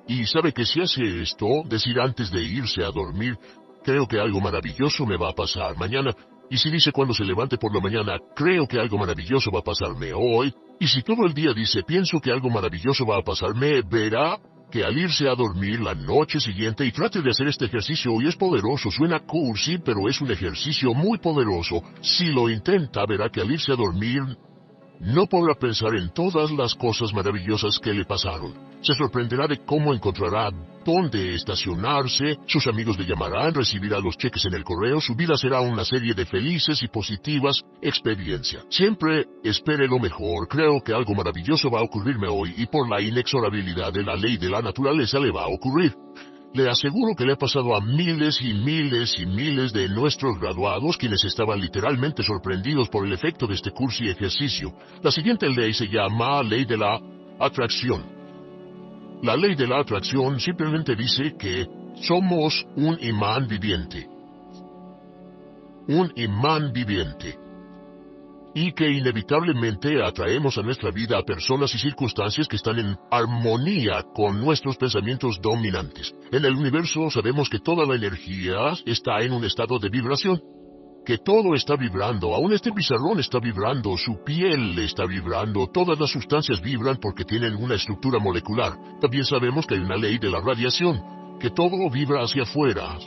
Y sabe que si hace esto, decir antes de irse a dormir, creo que algo maravilloso me va a pasar mañana. Y si dice cuando se levante por la mañana, creo que algo maravilloso va a pasarme hoy. Y si todo el día dice, pienso que algo maravilloso va a pasarme, verá que al irse a dormir la noche siguiente, y trate de hacer este ejercicio, y es poderoso, suena cursi, pero es un ejercicio muy poderoso. Si lo intenta, verá que al irse a dormir no podrá pensar en todas las cosas maravillosas que le pasaron. Se sorprenderá de cómo encontrará dónde estacionarse, sus amigos le llamarán, recibirá los cheques en el correo, su vida será una serie de felices y positivas experiencias. Siempre espere lo mejor, creo que algo maravilloso va a ocurrirme hoy, y por la inexorabilidad de la ley de la naturaleza le va a ocurrir. Le aseguro que le ha pasado a miles y miles y miles de nuestros graduados, quienes estaban literalmente sorprendidos por el efecto de este curso y ejercicio. La siguiente ley se llama ley de la atracción. La ley de la atracción simplemente dice que somos un imán viviente. Un imán viviente. Y que inevitablemente atraemos a nuestra vida a personas y circunstancias que están en armonía con nuestros pensamientos dominantes. En el universo sabemos que toda la energía está en un estado de vibración, que todo está vibrando, aún este pizarrón está vibrando, su piel está vibrando, todas las sustancias vibran porque tienen una estructura molecular. También sabemos que hay una ley de la radiación, que todo vibra hacia afuera.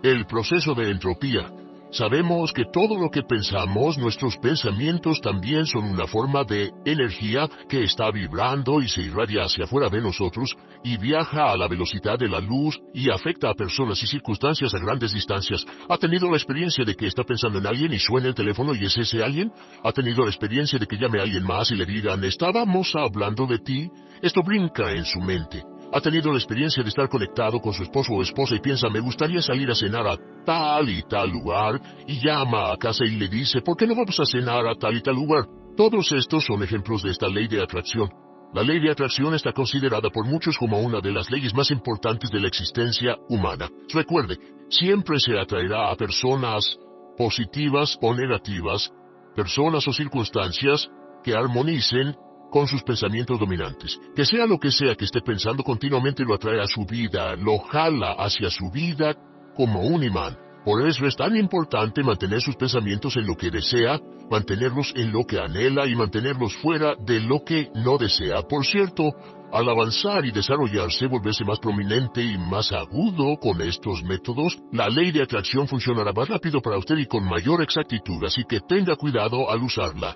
El proceso de entropía. Sabemos que todo lo que pensamos, nuestros pensamientos también son una forma de energía que está vibrando y se irradia hacia afuera de nosotros y viaja a la velocidad de la luz y afecta a personas y circunstancias a grandes distancias. ¿Ha tenido la experiencia de que está pensando en alguien y suena el teléfono y es ese alguien? ¿Ha tenido la experiencia de que llame a alguien más y le digan, estábamos hablando de ti? Esto brinca en su mente. ¿Ha tenido la experiencia de estar conectado con su esposo o esposa y piensa, me gustaría salir a cenar a tal y tal lugar, y llama a casa y le dice, ¿por qué no vamos a cenar a tal y tal lugar? Todos estos son ejemplos de esta ley de atracción. La ley de atracción está considerada por muchos como una de las leyes más importantes de la existencia humana. Recuerde, siempre se atraerá a personas positivas o negativas, personas o circunstancias que armonicen con sus pensamientos dominantes. Que sea lo que sea que esté pensando, continuamente lo atrae a su vida, lo jala hacia su vida como un imán. Por eso es tan importante mantener sus pensamientos en lo que desea, mantenerlos en lo que anhela y mantenerlos fuera de lo que no desea. Por cierto, al avanzar y desarrollarse, volverse más prominente y más agudo con estos métodos, la ley de atracción funcionará más rápido para usted y con mayor exactitud, así que tenga cuidado al usarla.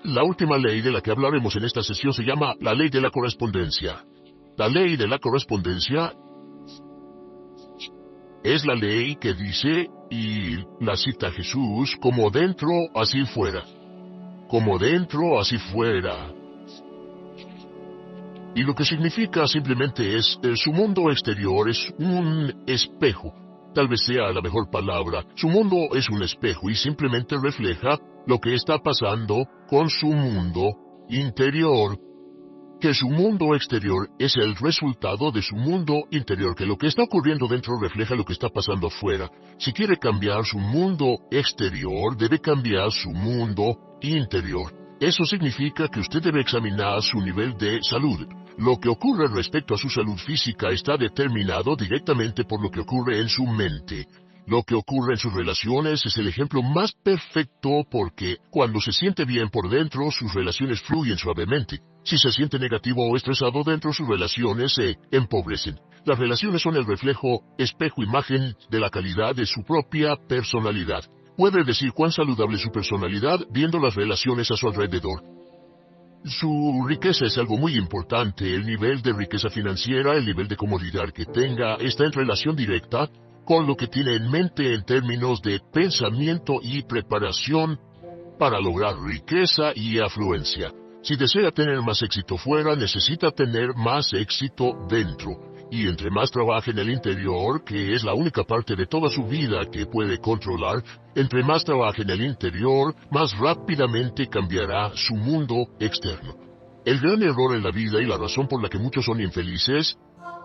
La última ley de la que hablaremos en esta sesión se llama la ley de la correspondencia. La ley de la correspondencia es la ley que dice, y la cita Jesús, como dentro, así fuera. Como dentro, así fuera. Y lo que significa simplemente es, su mundo exterior es un espejo. Tal vez sea la mejor palabra. Su mundo es un espejo y simplemente refleja lo que está pasando con su mundo interior. Que su mundo exterior es el resultado de su mundo interior, que lo que está ocurriendo dentro refleja lo que está pasando afuera. Si quiere cambiar su mundo exterior, debe cambiar su mundo interior. Eso significa que usted debe examinar su nivel de salud. Lo que ocurre respecto a su salud física está determinado directamente por lo que ocurre en su mente. Lo que ocurre en sus relaciones es el ejemplo más perfecto porque cuando se siente bien por dentro, sus relaciones fluyen suavemente. Si se siente negativo o estresado dentro, sus relaciones se empobrecen. Las relaciones son el reflejo, espejo, imagen de la calidad de su propia personalidad. Puede decir cuán saludable es su personalidad viendo las relaciones a su alrededor. Su riqueza es algo muy importante. El nivel de riqueza financiera, el nivel de comodidad que tenga, está en relación directa con lo que tiene en mente en términos de pensamiento y preparación para lograr riqueza y afluencia. Si desea tener más éxito fuera, necesita tener más éxito dentro. Y entre más trabaje en el interior, que es la única parte de toda su vida que puede controlar, entre más trabaje en el interior, más rápidamente cambiará su mundo externo. El gran error en la vida y la razón por la que muchos son infelices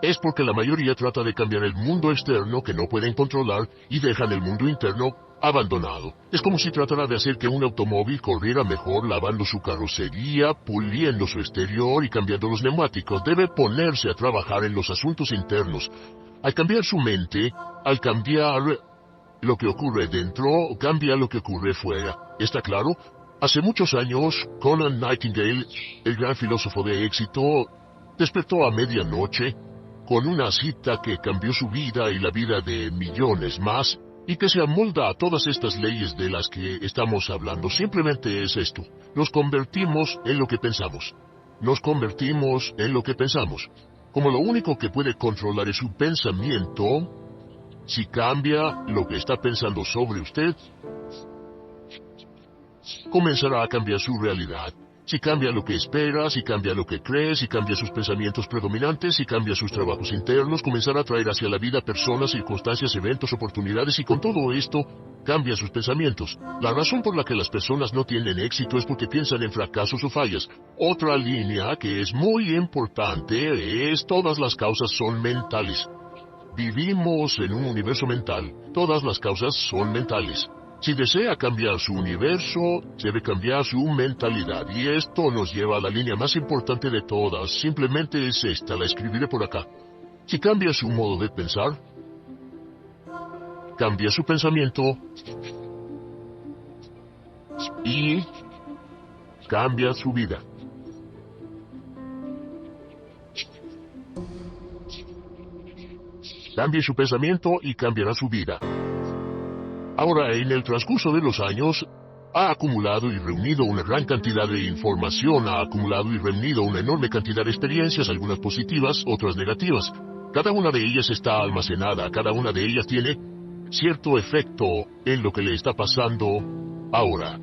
es porque la mayoría trata de cambiar el mundo externo que no pueden controlar y dejan el mundo interno abandonado. Es como si tratara de hacer que un automóvil corriera mejor lavando su carrocería, puliendo su exterior y cambiando los neumáticos. Debe ponerse a trabajar en los asuntos internos. Al cambiar su mente, al cambiar lo que ocurre dentro, cambia lo que ocurre fuera. ¿Está claro? Hace muchos años, Conant Nightingale, el gran filósofo de éxito, despertó a medianoche con una cita que cambió su vida y la vida de millones más, y que se amolda a todas estas leyes de las que estamos hablando. Simplemente es esto: nos convertimos en lo que pensamos. Nos convertimos en lo que pensamos. Como lo único que puede controlar es su pensamiento, si cambia lo que está pensando sobre usted, comenzará a cambiar su realidad. Si cambia lo que espera, si cambia lo que cree, si cambia sus pensamientos predominantes, si cambia sus trabajos internos, comenzará a traer hacia la vida personas, circunstancias, eventos, oportunidades, y con todo esto, cambia sus pensamientos. La razón por la que las personas no tienen éxito es porque piensan en fracasos o fallas. Otra línea que es muy importante es: todas las causas son mentales. Vivimos en un universo mental. Todas las causas son mentales. Si desea cambiar su universo, debe cambiar su mentalidad. Y esto nos lleva a la línea más importante de todas. Simplemente es esta, la escribiré por acá. Si cambia su modo de pensar, cambia su pensamiento y cambia su vida. Cambie su pensamiento y cambiará su vida. Ahora, en el transcurso de los años, ha acumulado y reunido una gran cantidad de información, ha acumulado y reunido una enorme cantidad de experiencias, algunas positivas, otras negativas. Cada una de ellas está almacenada, cada una de ellas tiene cierto efecto en lo que le está pasando ahora.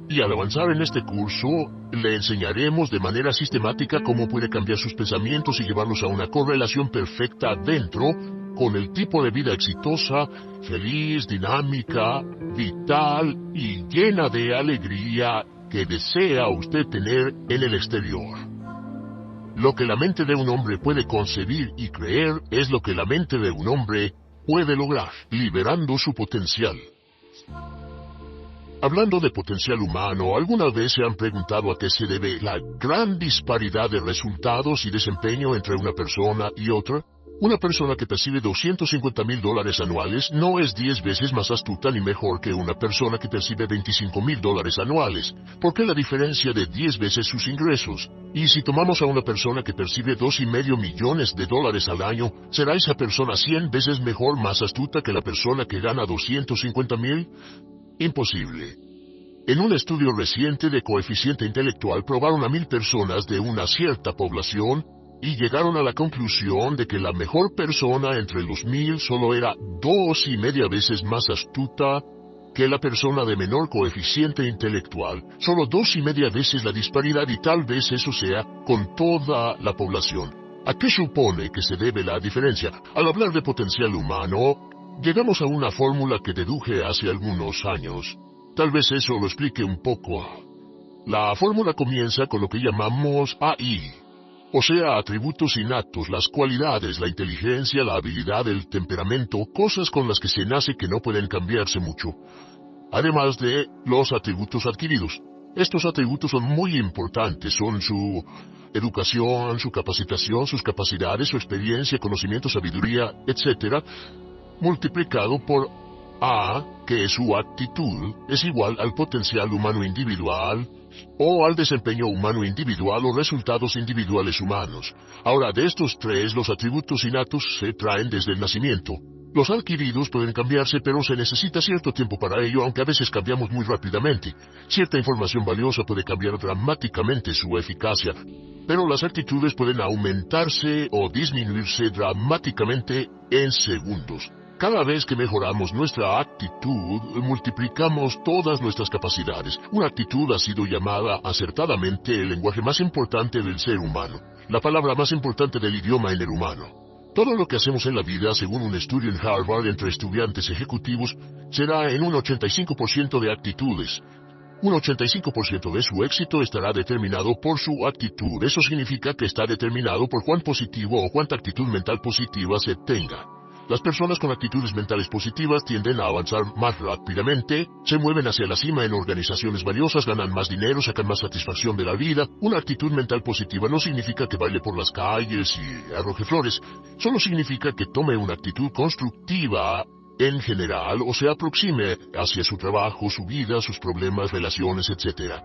Y al avanzar en este curso, le enseñaremos de manera sistemática cómo puede cambiar sus pensamientos y llevarlos a una correlación perfecta dentro con el tipo de vida exitosa, feliz, dinámica, vital y llena de alegría que desea usted tener en el exterior. Lo que la mente de un hombre puede concebir y creer es lo que la mente de un hombre puede lograr, liberando su potencial. Hablando de potencial humano, ¿alguna vez se han preguntado a qué se debe la gran disparidad de resultados y desempeño entre una persona y otra? Una persona que percibe $250,000 anuales no es 10 veces más astuta ni mejor que una persona que percibe $25,000 anuales. ¿Por qué la diferencia de 10 veces sus ingresos? Y si tomamos a una persona que percibe $2,5 millones al año, ¿será esa persona 100 veces mejor, más astuta que la persona que gana $250,000? Imposible. En un estudio reciente de coeficiente intelectual probaron a 1,000 personas de una cierta población y llegaron a la conclusión de que la mejor persona entre los 1,000 solo era 2,5 veces más astuta que la persona de menor coeficiente intelectual. Solo 2,5 veces la disparidad, y tal vez eso sea con toda la población. ¿A qué supone que se debe la diferencia? Al hablar de potencial humano, llegamos a una fórmula que deduje hace algunos años. Tal vez eso lo explique un poco. La fórmula comienza con lo que llamamos AI, o sea, atributos innatos, las cualidades, la inteligencia, la habilidad, el temperamento, cosas con las que se nace que no pueden cambiarse mucho. Además de los atributos adquiridos. Estos atributos son muy importantes, son su educación, su capacitación, sus capacidades, su experiencia, conocimiento, sabiduría, etc., multiplicado por A, que es su actitud, es igual al potencial humano individual, o al desempeño humano individual o resultados individuales humanos. Ahora, de estos tres, los atributos innatos se traen desde el nacimiento. Los adquiridos pueden cambiarse, pero se necesita cierto tiempo para ello, aunque a veces cambiamos muy rápidamente. Cierta información valiosa puede cambiar dramáticamente su eficacia, pero las actitudes pueden aumentarse o disminuirse dramáticamente en segundos. Cada vez que mejoramos nuestra actitud, multiplicamos todas nuestras capacidades. Una actitud ha sido llamada acertadamente el lenguaje más importante del ser humano, la palabra más importante del idioma en el humano. Todo lo que hacemos en la vida, según un estudio en Harvard entre estudiantes ejecutivos, será en un 85% de actitudes. Un 85% de su éxito estará determinado por su actitud. Eso significa que está determinado por cuán positivo o cuánta actitud mental positiva se tenga. Las personas con actitudes mentales positivas tienden a avanzar más rápidamente, se mueven hacia la cima en organizaciones valiosas, ganan más dinero, sacan más satisfacción de la vida. Una actitud mental positiva no significa que baile por las calles y arroje flores, solo significa que tome una actitud constructiva en general o se aproxime hacia su trabajo, su vida, sus problemas, relaciones, etc.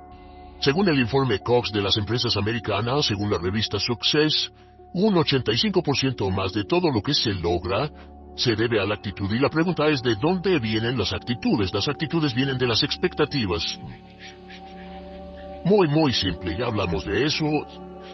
Según el informe Cox de las empresas americanas, según la revista Success, un 85% más de todo lo que se logra se debe a la actitud, y la pregunta es ¿de dónde vienen las actitudes? Las actitudes vienen de las expectativas. Muy simple, ya hablamos de eso,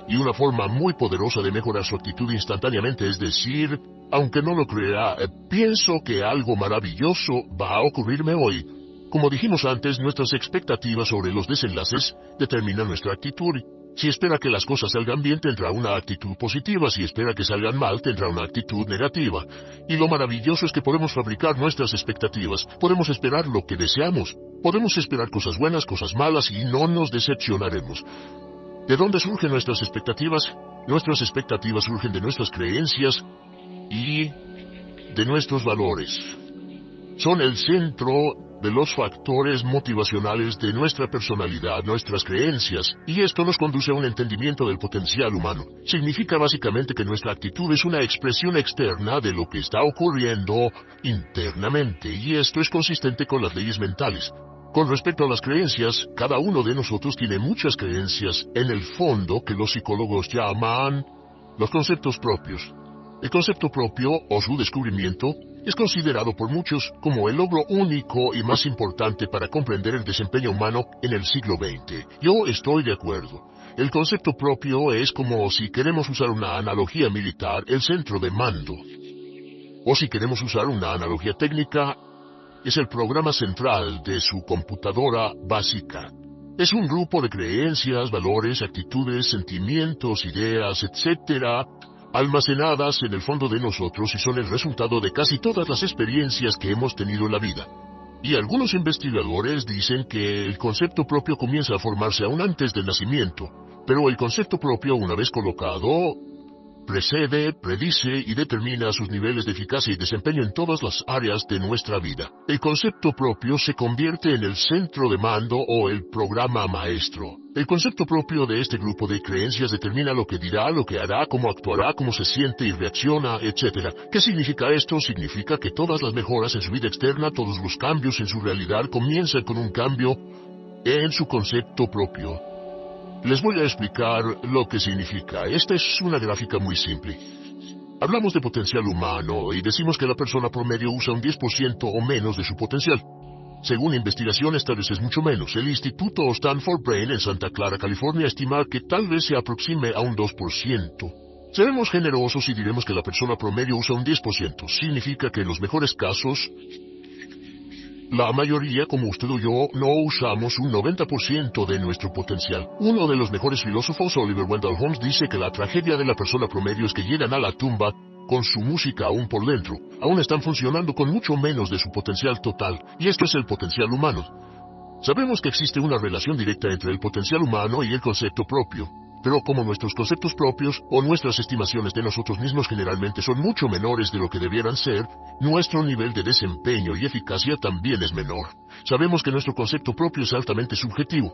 y una forma muy poderosa de mejorar su actitud instantáneamente es decir, aunque no lo crea, pienso que algo maravilloso va a ocurrirme hoy. Como dijimos antes, nuestras expectativas sobre los desenlaces determinan nuestra actitud. Si espera que las cosas salgan bien, tendrá una actitud positiva. Si espera que salgan mal, tendrá una actitud negativa. Y lo maravilloso es que podemos fabricar nuestras expectativas. Podemos esperar lo que deseamos. Podemos esperar cosas buenas, cosas malas, y no nos decepcionaremos. ¿De dónde surgen nuestras expectativas? Nuestras expectativas surgen de nuestras creencias y de nuestros valores. Son el centro de los factores motivacionales de nuestra personalidad, nuestras creencias, y esto nos conduce a un entendimiento del potencial humano. Significa básicamente que nuestra actitud es una expresión externa de lo que está ocurriendo internamente, y esto es consistente con las leyes mentales. Con respecto a las creencias, cada uno de nosotros tiene muchas creencias en el fondo que los psicólogos llaman los conceptos propios. El concepto propio, o su descubrimiento, es considerado por muchos como el logro único y más importante para comprender el desempeño humano en el siglo XX. Yo estoy de acuerdo. El concepto propio es como, si queremos usar una analogía militar, el centro de mando. O si queremos usar una analogía técnica, es el programa central de su computadora básica. Es un grupo de creencias, valores, actitudes, sentimientos, ideas, etc., almacenadas en el fondo de nosotros y son el resultado de casi todas las experiencias que hemos tenido en la vida. Y algunos investigadores dicen que el concepto propio comienza a formarse aún antes del nacimiento. Pero el concepto propio, una vez colocado, precede, predice y determina sus niveles de eficacia y desempeño en todas las áreas de nuestra vida. El concepto propio se convierte en el centro de mando o el programa maestro. El concepto propio de este grupo de creencias determina lo que dirá, lo que hará, cómo actuará, cómo se siente y reacciona, etc. ¿Qué significa esto? Significa que todas las mejoras en su vida externa, todos los cambios en su realidad comienzan con un cambio en su concepto propio. Les voy a explicar lo que significa. Esta es una gráfica muy simple. Hablamos de potencial humano y decimos que la persona promedio usa un 10% o menos de su potencial. Según investigaciones, tal vez es mucho menos. El Instituto Stanford Brain en Santa Clara, California, estima que tal vez se aproxime a un 2%. Seremos generosos y diremos que la persona promedio usa un 10%. Significa que en los mejores casos, la mayoría, como usted o yo, no usamos un 90% de nuestro potencial. Uno de los mejores filósofos, Oliver Wendell Holmes, dice que la tragedia de la persona promedio es que llegan a la tumba con su música aún por dentro. Aún están funcionando con mucho menos de su potencial total, y esto es el potencial humano. Sabemos que existe una relación directa entre el potencial humano y el concepto propio. Pero como nuestros conceptos propios o nuestras estimaciones de nosotros mismos generalmente son mucho menores de lo que debieran ser, nuestro nivel de desempeño y eficacia también es menor. Sabemos que nuestro concepto propio es altamente subjetivo.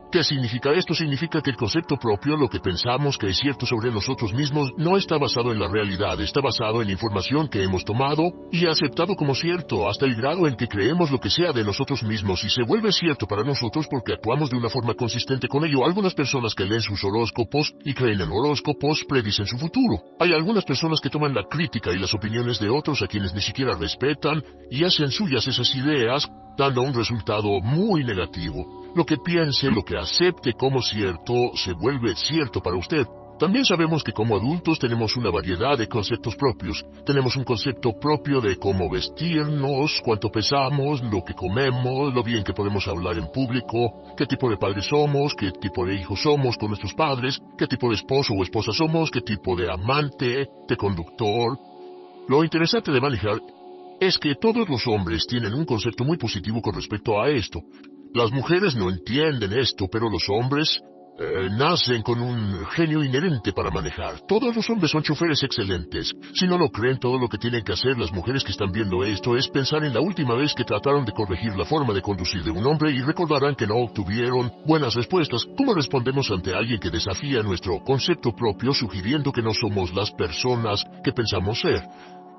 ¿Qué significa esto? Significa que el concepto propio, lo que pensamos que es cierto sobre nosotros mismos, no está basado en la realidad, está basado en información que hemos tomado y aceptado como cierto, hasta el grado en que creemos lo que sea de nosotros mismos y se vuelve cierto para nosotros porque actuamos de una forma consistente con ello. Algunas personas que leen sus horóscopos y creen en horóscopos predicen su futuro. Hay algunas personas que toman la crítica y las opiniones de otros a quienes ni siquiera respetan y hacen suyas esas ideas, dando un resultado muy negativo. Lo que piense, lo que acepte como cierto, se vuelve cierto para usted. También sabemos que como adultos tenemos una variedad de conceptos propios. Tenemos un concepto propio de cómo vestirnos, cuánto pesamos, lo que comemos, lo bien que podemos hablar en público, qué tipo de padres somos, qué tipo de hijos somos con nuestros padres, qué tipo de esposo o esposa somos, qué tipo de amante, de conductor. Lo interesante de manejar es que todos los hombres tienen un concepto muy positivo con respecto a esto. Las mujeres no entienden esto, pero los hombres nacen con un genio inherente para manejar. Todos los hombres son choferes excelentes. Si no lo creen, todo lo que tienen que hacer las mujeres que están viendo esto es pensar en la última vez que trataron de corregir la forma de conducir de un hombre y recordarán que no obtuvieron buenas respuestas. ¿Cómo respondemos ante alguien que desafía nuestro concepto propio sugiriendo que no somos las personas que pensamos ser?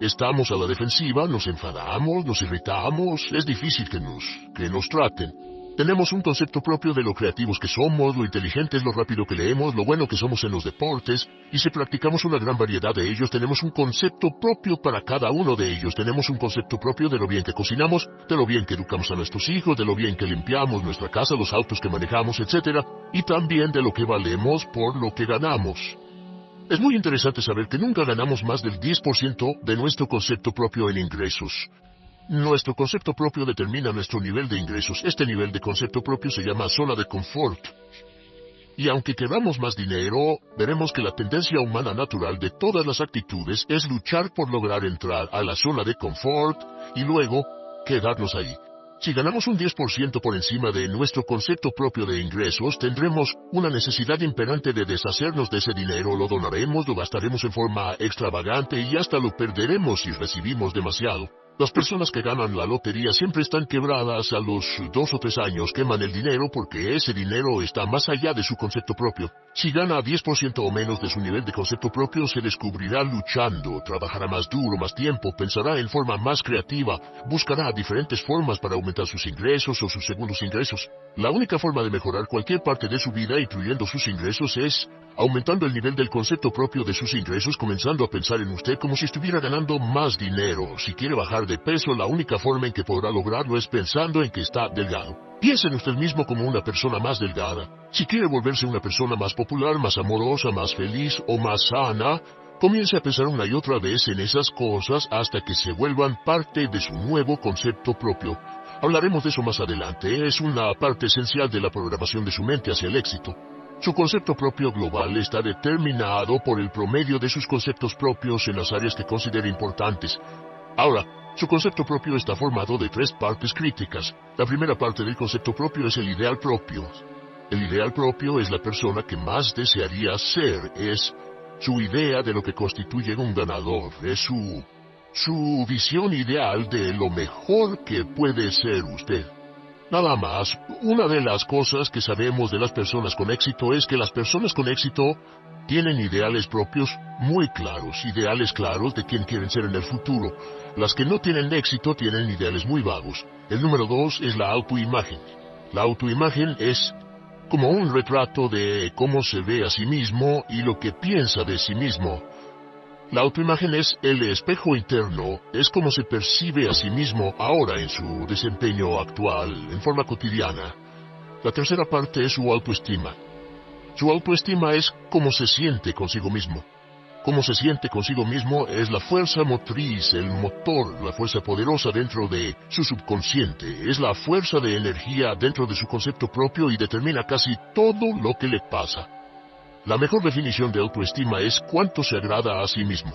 Estamos a la defensiva, nos enfadamos, nos irritamos, es difícil que nos traten. Tenemos un concepto propio de lo creativos que somos, lo inteligentes, lo rápido que leemos, lo bueno que somos en los deportes, y si practicamos una gran variedad de ellos, tenemos un concepto propio para cada uno de ellos. Tenemos un concepto propio de lo bien que cocinamos, de lo bien que educamos a nuestros hijos, de lo bien que limpiamos nuestra casa, los autos que manejamos, etc., y también de lo que valemos por lo que ganamos. Es muy interesante saber que nunca ganamos más del 10% de nuestro concepto propio en ingresos. Nuestro concepto propio determina nuestro nivel de ingresos. Este nivel de concepto propio se llama zona de confort. Y aunque queramos más dinero, veremos que la tendencia humana natural de todas las actitudes es luchar por lograr entrar a la zona de confort y luego quedarnos ahí. Si ganamos un 10% por encima de nuestro concepto propio de ingresos, tendremos una necesidad imperante de deshacernos de ese dinero, lo donaremos, lo gastaremos en forma extravagante y hasta lo perderemos si recibimos demasiado. Las personas que ganan la lotería siempre están quebradas a los 2 o 3 años, queman el dinero porque ese dinero está más allá de su concepto propio. Si gana 10% o menos de su nivel de concepto propio, se descubrirá luchando, trabajará más duro, más tiempo, pensará en forma más creativa, buscará diferentes formas para aumentar sus ingresos o sus segundos ingresos. La única forma de mejorar cualquier parte de su vida, incluyendo sus ingresos, es aumentando el nivel del concepto propio de sus ingresos, comenzando a pensar en usted como si estuviera ganando más dinero. Si quiere bajar de peso, la única forma en que podrá lograrlo es pensando en que está delgado. Piense en usted mismo como una persona más delgada. Si quiere volverse una persona más popular, más amorosa, más feliz o más sana, comience a pensar una y otra vez en esas cosas hasta que se vuelvan parte de su nuevo concepto propio. Hablaremos de eso más adelante. Es una parte esencial de la programación de su mente hacia el éxito. Su concepto propio global está determinado por el promedio de sus conceptos propios en las áreas que considere importantes. Ahora, su concepto propio está formado de 3 partes críticas. La primera parte del concepto propio es el ideal propio. El ideal propio es la persona que más desearía ser, es su idea de lo que constituye un ganador, es su visión ideal de lo mejor que puede ser usted. Nada más, una de las cosas que sabemos de las personas con éxito es que las personas con éxito tienen ideales propios muy claros, ideales claros de quién quieren ser en el futuro. Las que no tienen éxito tienen ideales muy vagos. El número 2 es la autoimagen. La autoimagen es como un retrato de cómo se ve a sí mismo y lo que piensa de sí mismo. La autoimagen es el espejo interno, es como se percibe a sí mismo ahora en su desempeño actual, en forma cotidiana. La tercera parte es su autoestima. Su autoestima es cómo se siente consigo mismo. Cómo se siente consigo mismo es la fuerza motriz, el motor, la fuerza poderosa dentro de su subconsciente, es la fuerza de energía dentro de su concepto propio y determina casi todo lo que le pasa. La mejor definición de autoestima es cuánto se agrada a sí mismo.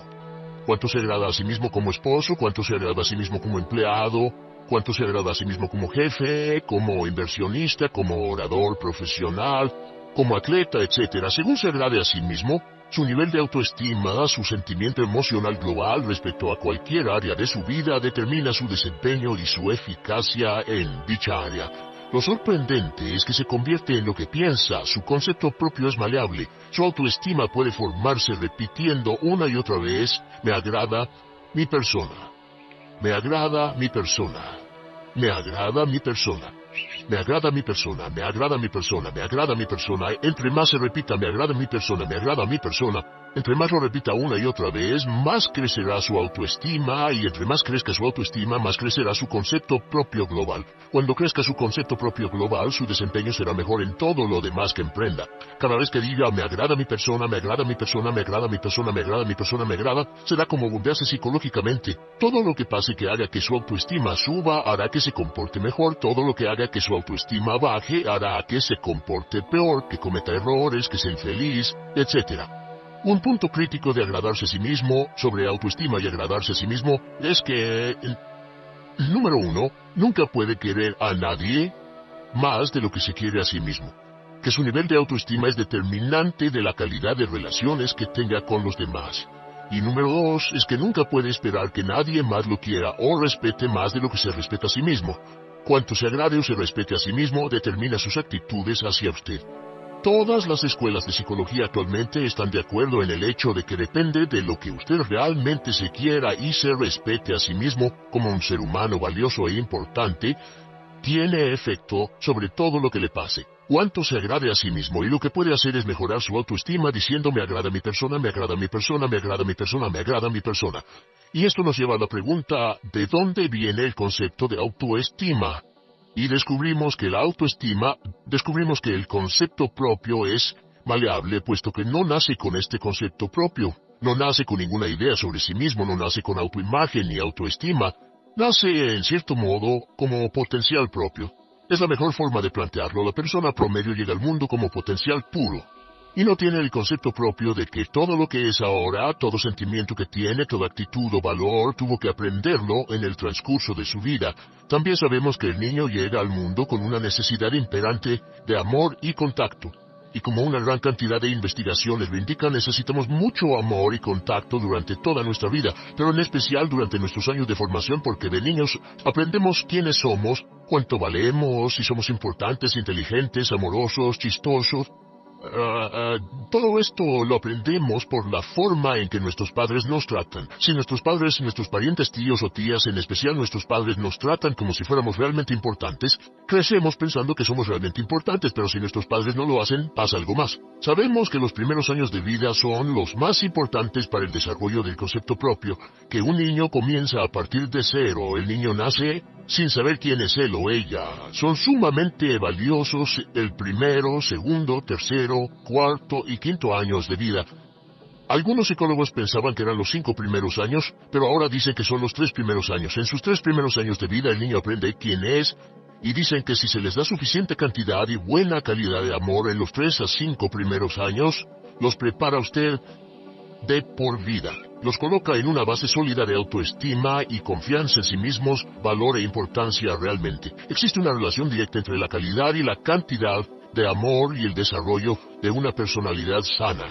Cuánto se agrada a sí mismo como esposo, cuánto se agrada a sí mismo como empleado, cuánto se agrada a sí mismo como jefe, como inversionista, como orador profesional, como atleta, etc. Según se agrade a sí mismo, su nivel de autoestima, su sentimiento emocional global respecto a cualquier área de su vida determina su desempeño y su eficacia en dicha área. Lo sorprendente es que se convierte en lo que piensa, su concepto propio es maleable, su autoestima puede formarse repitiendo una y otra vez, me agrada mi persona, me agrada mi persona, me agrada mi persona. Me agrada mi persona, me agrada mi persona, me agrada mi persona. Entre más se repita me agrada mi persona, me agrada mi persona, entre más lo repita una y otra vez, más crecerá su autoestima, y entre más crezca su autoestima, más crecerá su concepto propio global. Cuando crezca su concepto propio global, su desempeño será mejor en todo lo demás que emprenda. Cada vez que diga me agrada mi persona, me agrada mi persona, me agrada mi persona, me agrada mi persona, me agrada, será como bombearse psicológicamente. Todo lo que pase que haga que su autoestima suba hará que se comporte mejor, todo lo que haga que su autoestima baje hará que se comporte peor, que cometa errores, que sea infeliz, etc. Un punto crítico de agradarse a sí mismo, sobre autoestima y agradarse a sí mismo, es que, número 1, nunca puede querer a nadie más de lo que se quiere a sí mismo. Que su nivel de autoestima es determinante de la calidad de relaciones que tenga con los demás. Y número 2, es que nunca puede esperar que nadie más lo quiera o respete más de lo que se respeta a sí mismo. Cuanto se agrade o se respete a sí mismo determina sus actitudes hacia usted. Todas las escuelas de psicología actualmente están de acuerdo en el hecho de que depende de lo que usted realmente se quiera y se respete a sí mismo como un ser humano valioso e importante, tiene efecto sobre todo lo que le pase. Cuánto se agrade a sí mismo y lo que puede hacer es mejorar su autoestima diciendo me agrada mi persona, me agrada mi persona, me agrada mi persona, me agrada mi persona. Y esto nos lleva a la pregunta, ¿de dónde viene el concepto de autoestima? Y descubrimos que el concepto propio es maleable, puesto que no nace con este concepto propio, no nace con ninguna idea sobre sí mismo, no nace con autoimagen ni autoestima, nace en cierto modo como potencial propio. Es la mejor forma de plantearlo, la persona promedio llega al mundo como potencial puro. Y no tiene el concepto propio de que todo lo que es ahora, todo sentimiento que tiene, toda actitud o valor, tuvo que aprenderlo en el transcurso de su vida. También sabemos que el niño llega al mundo con una necesidad imperante de amor y contacto. Y como una gran cantidad de investigaciones lo indican, necesitamos mucho amor y contacto durante toda nuestra vida, pero en especial durante nuestros años de formación, porque de niños aprendemos quiénes somos, cuánto valemos, si somos importantes, inteligentes, amorosos, chistosos. Todo esto lo aprendemos por la forma en que nuestros padres nos tratan. Si nuestros padres, nuestros parientes, tíos o tías, en especial nuestros padres, nos tratan como si fuéramos realmente importantes, crecemos pensando que somos realmente importantes, pero si nuestros padres no lo hacen, pasa algo más. Sabemos que los primeros años de vida son los más importantes para el desarrollo del concepto propio, que un niño comienza a partir de cero. El niño nace sin saber quién es él o ella. Son sumamente valiosos el primero, segundo, tercero, cuarto y quinto años de vida. Algunos psicólogos pensaban que eran los 5 primeros años, pero ahora dicen que son los 3 primeros años. En sus 3 primeros años de vida el niño aprende quién es, y dicen que si se les da suficiente cantidad y buena calidad de amor en los 3 a 5 primeros años, los prepara usted de por vida. Los coloca en una base sólida de autoestima y confianza en sí mismos, valor e importancia realmente. Existe una relación directa entre la calidad y la cantidad de amor y el desarrollo de una personalidad sana.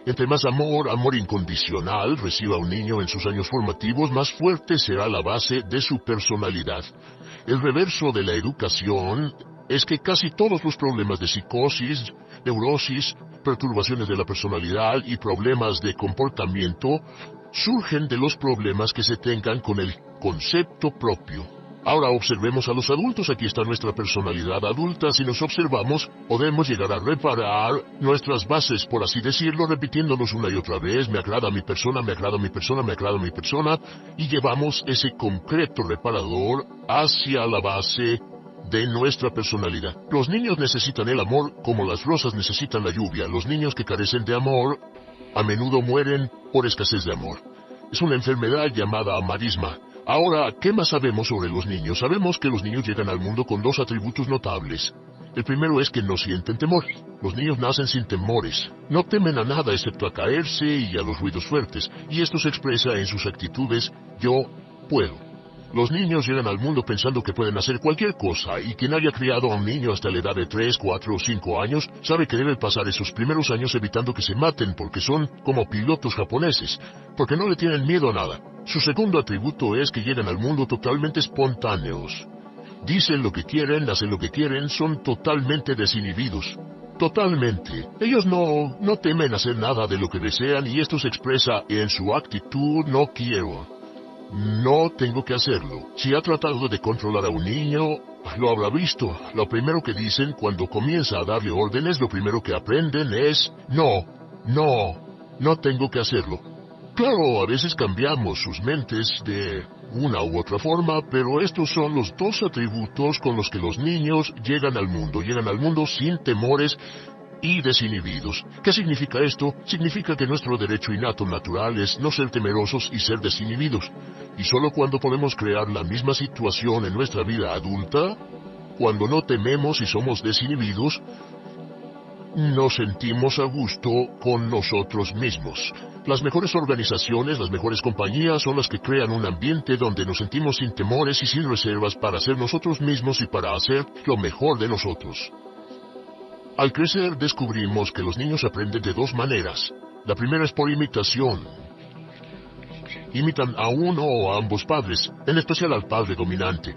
Entre más amor, amor incondicional, reciba un niño en sus años formativos, más fuerte será la base de su personalidad. El reverso de la educación es que casi todos los problemas de psicosis, neurosis, perturbaciones de la personalidad y problemas de comportamiento surgen de los problemas que se tengan con el concepto propio. Ahora observemos a los adultos. Aquí está nuestra personalidad adulta. Si nos observamos, podemos llegar a reparar nuestras bases, por así decirlo, repitiéndonos una y otra vez: me agrada mi persona, me agrada mi persona, me agrada mi persona, y llevamos ese concreto reparador hacia la base de nuestra personalidad. Los niños necesitan el amor como las rosas necesitan la lluvia. Los niños que carecen de amor a menudo mueren por escasez de amor. Es una enfermedad llamada marisma. Ahora, ¿qué más sabemos sobre los niños? Sabemos que los niños llegan al mundo con dos atributos notables. El primero es que no sienten temor. Los niños nacen sin temores. No temen a nada excepto a caerse y a los ruidos fuertes, y esto se expresa en sus actitudes: yo puedo. Los niños llegan al mundo pensando que pueden hacer cualquier cosa, y quien haya criado a un niño hasta la edad de 3, 4 o 5 años sabe que debe pasar esos primeros años evitando que se maten, porque son como pilotos japoneses, porque no le tienen miedo a nada. Su segundo atributo es que llegan al mundo totalmente espontáneos. Dicen lo que quieren, hacen lo que quieren, son totalmente desinhibidos. Totalmente. Ellos no temen hacer nada de lo que desean, y esto se expresa en su actitud: no quiero. No tengo que hacerlo. Si ha tratado de controlar a un niño, lo habrá visto. Lo primero que dicen cuando comienza a darle órdenes, lo primero que aprenden es: no tengo que hacerlo. Claro, a veces cambiamos sus mentes de una u otra forma, pero estos son los dos atributos con los que los niños llegan al mundo. Llegan al mundo sin temores y desinhibidos. ¿Qué significa esto? Significa que nuestro derecho innato natural es no ser temerosos y ser desinhibidos. Y solo cuando podemos crear la misma situación en nuestra vida adulta, cuando no tememos y somos desinhibidos, nos sentimos a gusto con nosotros mismos. Las mejores organizaciones, las mejores compañías son las que crean un ambiente donde nos sentimos sin temores y sin reservas para ser nosotros mismos y para hacer lo mejor de nosotros. Al crecer descubrimos que los niños aprenden de dos maneras. La primera es por imitación. Imitan a uno o a ambos padres, en especial al padre dominante.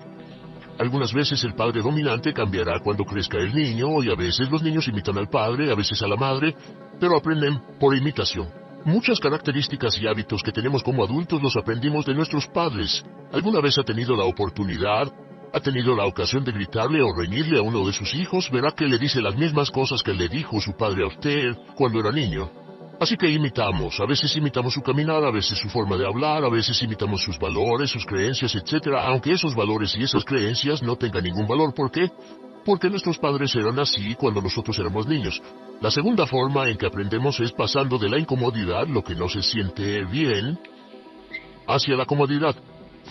Algunas veces el padre dominante cambiará cuando crezca el niño, y a veces los niños imitan al padre, a veces a la madre, pero aprenden por imitación. Muchas características y hábitos que tenemos como adultos los aprendimos de nuestros padres. ¿Alguna vez ha tenido la oportunidad, ha tenido la ocasión de gritarle o reñirle a uno de sus hijos? Verá que le dice las mismas cosas que le dijo su padre a usted cuando era niño. Así que imitamos. A veces imitamos su caminar, a veces su forma de hablar, a veces imitamos sus valores, sus creencias, etc. Aunque esos valores y esas creencias no tengan ningún valor. ¿Por qué? Porque nuestros padres eran así cuando nosotros éramos niños. La segunda forma en que aprendemos es pasando de la incomodidad, lo que no se siente bien, hacia la comodidad.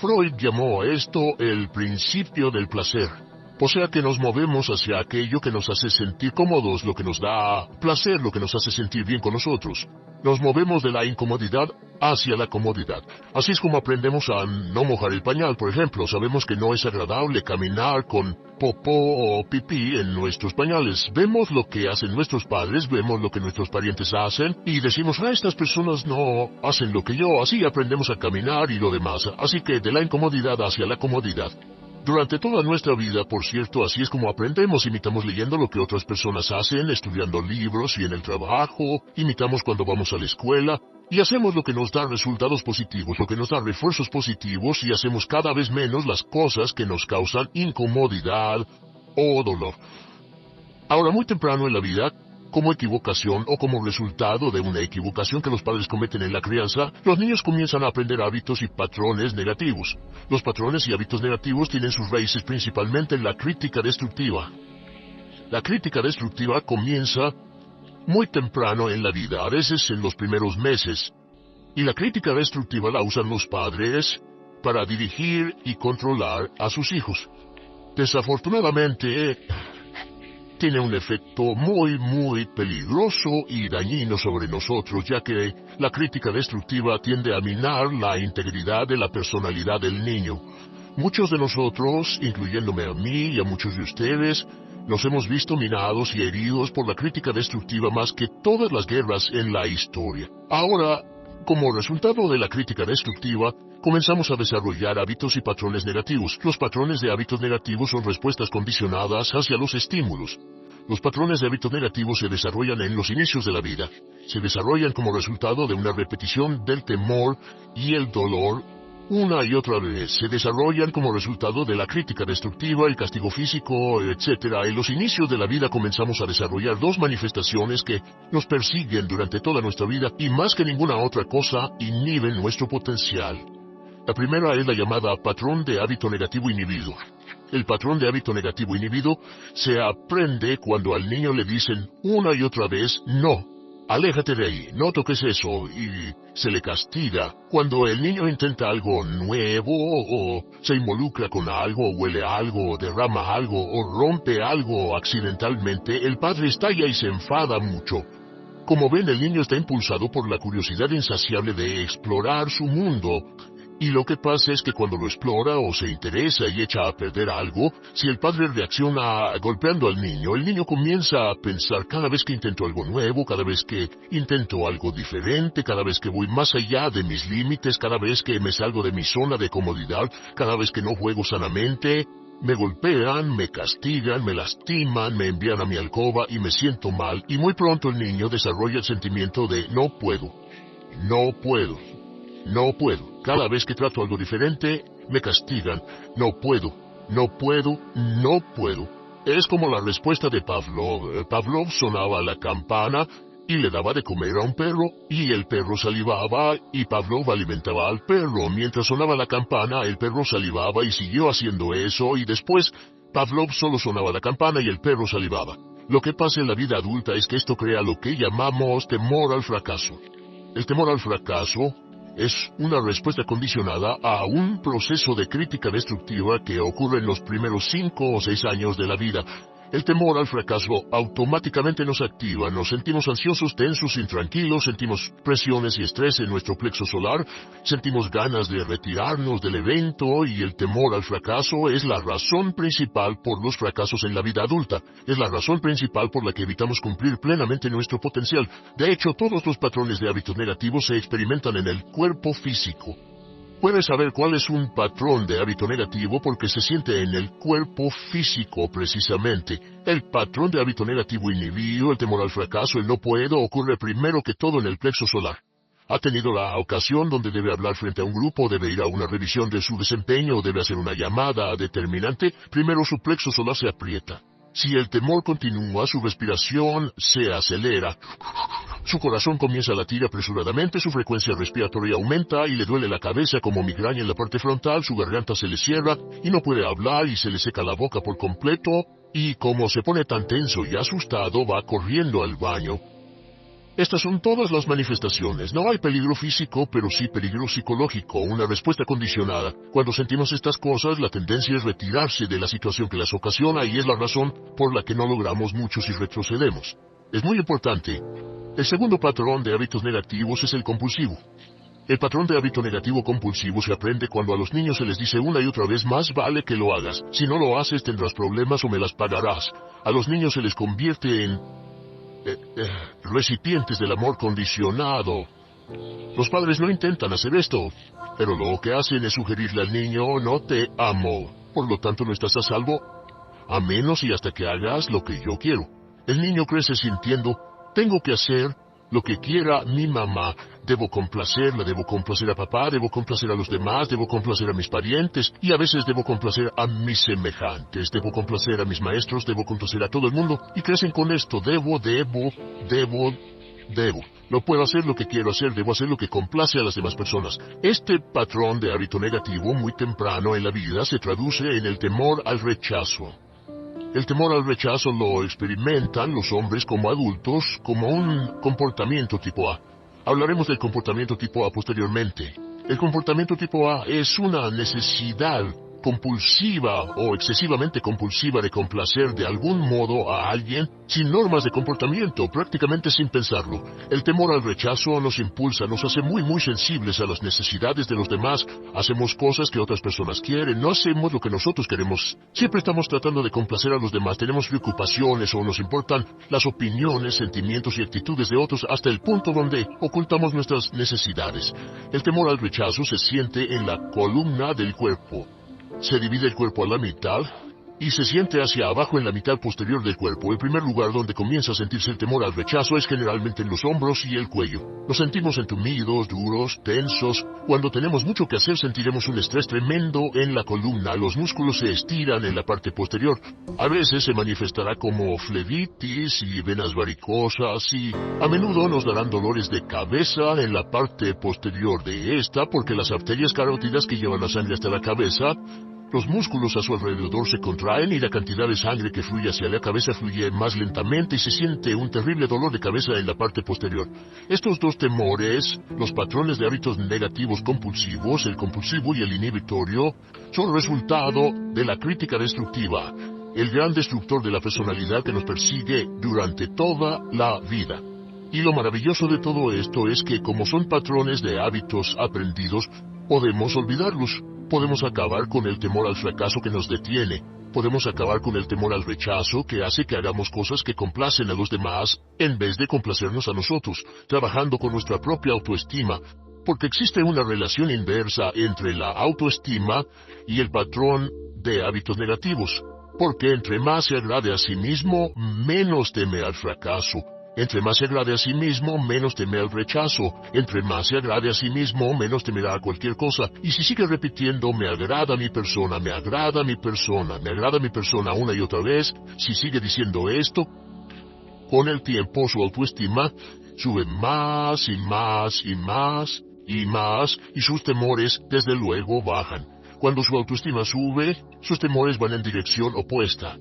Freud llamó a esto el principio del placer. O sea que nos movemos hacia aquello que nos hace sentir cómodos, lo que nos da placer, lo que nos hace sentir bien con nosotros. Nos movemos de la incomodidad hacia la comodidad. Así es como aprendemos a no mojar el pañal, por ejemplo. Sabemos que no es agradable caminar con popó o pipí en nuestros pañales. Vemos lo que hacen nuestros padres, vemos lo que nuestros parientes hacen, y decimos: estas personas no hacen lo que yo. Así aprendemos a caminar y lo demás. Así que de la incomodidad hacia la comodidad. Durante toda nuestra vida, por cierto, así es como aprendemos. Imitamos leyendo lo que otras personas hacen, estudiando libros y en el trabajo, imitamos cuando vamos a la escuela, y hacemos lo que nos da resultados positivos, lo que nos da refuerzos positivos, y hacemos cada vez menos las cosas que nos causan incomodidad o dolor. Ahora, muy temprano en la vida, como equivocación o como resultado de una equivocación que los padres cometen en la crianza, los niños comienzan a aprender hábitos y patrones negativos. Los patrones y hábitos negativos tienen sus raíces principalmente en la crítica destructiva. La crítica destructiva comienza muy temprano en la vida, a veces en los primeros meses. Y la crítica destructiva la usan los padres para dirigir y controlar a sus hijos. Desafortunadamente, tiene un efecto muy peligroso y dañino sobre nosotros, ya que la crítica destructiva tiende a minar la integridad de la personalidad del niño. Muchos de nosotros, incluyéndome a mí y a muchos de ustedes, Nos hemos visto minados y heridos por la crítica destructiva más que todas las guerras en la historia. Ahora, como resultado de la crítica destructiva, comenzamos a desarrollar hábitos y patrones negativos. Los patrones de hábitos negativos son respuestas condicionadas hacia los estímulos. Los patrones de hábitos negativos se desarrollan en los inicios de la vida. Se desarrollan como resultado de una repetición del temor y el dolor una y otra vez. Se desarrollan como resultado de la crítica destructiva, el castigo físico, etc. En los inicios de la vida comenzamos a desarrollar dos manifestaciones que nos persiguen durante toda nuestra vida y más que ninguna otra cosa inhiben nuestro potencial. La primera es la llamada patrón de hábito negativo inhibido. El patrón de hábito negativo inhibido se aprende cuando al niño le dicen una y otra vez no. Aléjate de ahí, no toques eso, y se le castiga. Cuando el niño intenta algo nuevo, o se involucra con algo, o huele algo, o derrama algo, o rompe algo accidentalmente, el padre estalla y se enfada mucho. Como ven, el niño está impulsado por la curiosidad insaciable de explorar su mundo. Y lo que pasa es que cuando lo explora o se interesa y echa a perder algo, si el padre reacciona golpeando al niño, el niño comienza a pensar cada vez que intento algo nuevo, cada vez que intento algo diferente, cada vez que voy más allá de mis límites, cada vez que me salgo de mi zona de comodidad, cada vez que no juego sanamente, me golpean, me castigan, me lastiman, me envían a mi alcoba y me siento mal, y muy pronto el niño desarrolla el sentimiento de no puedo, no puedo. No puedo. Cada vez que trato algo diferente, me castigan. No puedo, no puedo, no puedo. Es como la respuesta de Pavlov. Pavlov sonaba la campana y le daba de comer a un perro, y el perro salivaba, y Pavlov alimentaba al perro. Mientras sonaba la campana, el perro salivaba y siguió haciendo eso, y después Pavlov solo sonaba la campana y el perro salivaba. Lo que pasa en la vida adulta es que esto crea lo que llamamos temor al fracaso. El temor al fracaso es una respuesta condicionada a un proceso de crítica destructiva que ocurre en los primeros 5 o 6 años de la vida. El temor al fracaso automáticamente nos activa, nos sentimos ansiosos, tensos, intranquilos, sentimos presiones y estrés en nuestro plexo solar, sentimos ganas de retirarnos del evento y el temor al fracaso es la razón principal por los fracasos en la vida adulta. Es la razón principal por la que evitamos cumplir plenamente nuestro potencial. De hecho, todos los patrones de hábitos negativos se experimentan en el cuerpo físico. Puedes saber cuál es un patrón de hábito negativo porque se siente en el cuerpo físico precisamente. El patrón de hábito negativo inhibido, el temor al fracaso, el no puedo, ocurre primero que todo en el plexo solar. Ha tenido la ocasión donde debe hablar frente a un grupo, debe ir a una revisión de su desempeño, debe hacer una llamada determinante, primero su plexo solar se aprieta. Si el temor continúa, su respiración se acelera. Su corazón comienza a latir apresuradamente, su frecuencia respiratoria aumenta y le duele la cabeza como migraña en la parte frontal, su garganta se le cierra y no puede hablar y se le seca la boca por completo y como se pone tan tenso y asustado va corriendo al baño. Estas son todas las manifestaciones. No hay peligro físico, pero sí peligro psicológico, una respuesta condicionada. Cuando sentimos estas cosas, la tendencia es retirarse de la situación que las ocasiona y es la razón por la que no logramos mucho si retrocedemos. Es muy importante. El segundo patrón de hábitos negativos es el compulsivo. El patrón de hábito negativo compulsivo se aprende cuando a los niños se les dice una y otra vez más vale que lo hagas. Si no lo haces tendrás problemas o me las pagarás. A los niños se les convierte en recipientes del amor condicionado. Los padres no intentan hacer esto, pero lo que hacen es sugerirle al niño no te amo, por lo tanto no estás a salvo, a menos y hasta que hagas lo que yo quiero. El niño crece sintiendo, tengo que hacer lo que quiera mi mamá, debo complacerla, debo complacer a papá, debo complacer a los demás, debo complacer a mis parientes, y a veces debo complacer a mis semejantes, debo complacer a mis maestros, debo complacer a todo el mundo, y crecen con esto, debo. No puedo hacer lo que quiero hacer, debo hacer lo que complace a las demás personas. Este patrón de hábito negativo muy temprano en la vida se traduce en el temor al rechazo. El temor al rechazo lo experimentan los hombres como adultos como un comportamiento tipo A. Hablaremos del comportamiento tipo A posteriormente. El comportamiento tipo A es una necesidad compulsiva o excesivamente compulsiva de complacer de algún modo a alguien sin normas de comportamiento, prácticamente sin pensarlo. El temor al rechazo nos impulsa, nos hace muy sensibles a las necesidades de los demás. Hacemos cosas que otras personas quieren, no hacemos lo que nosotros queremos. Siempre estamos tratando de complacer a los demás, tenemos preocupaciones o nos importan las opiniones, sentimientos y actitudes de otros hasta el punto donde ocultamos nuestras necesidades. El temor al rechazo se siente en la columna del cuerpo. Se divide el cuerpo a la mitad y se siente hacia abajo en la mitad posterior del cuerpo. El primer lugar donde comienza a sentirse el temor al rechazo es generalmente en los hombros y el cuello. Nos sentimos entumidos, duros, tensos. Cuando tenemos mucho que hacer sentiremos un estrés tremendo en la columna. Los músculos se estiran en la parte posterior. A veces se manifestará como flebitis y venas varicosas y a menudo nos darán dolores de cabeza en la parte posterior de esta porque las arterias carótidas que llevan la sangre hasta la cabeza, los músculos a su alrededor se contraen y la cantidad de sangre que fluye hacia la cabeza fluye más lentamente y se siente un terrible dolor de cabeza en la parte posterior. Estos dos temores, los patrones de hábitos negativos compulsivos, el compulsivo y el inhibitorio, son resultado de la crítica destructiva, el gran destructor de la personalidad que nos persigue durante toda la vida. Y lo maravilloso de todo esto es que como son patrones de hábitos aprendidos, podemos olvidarlos. Podemos acabar con el temor al fracaso que nos detiene. Podemos acabar con el temor al rechazo que hace que hagamos cosas que complacen a los demás en vez de complacernos a nosotros, trabajando con nuestra propia autoestima, porque existe una relación inversa entre la autoestima y el patrón de hábitos negativos. Porque entre más se agrade a sí mismo, menos teme al fracaso. Entre más se agrade a sí mismo, menos teme al rechazo. Entre más se agrade a sí mismo, menos temerá a cualquier cosa. Y si sigue repitiendo, me agrada mi persona, me agrada mi persona, me agrada mi persona una y otra vez, si sigue diciendo esto, con el tiempo su autoestima sube más y más y más y más, y sus temores desde luego bajan. Cuando su autoestima sube, sus temores van en dirección opuesta.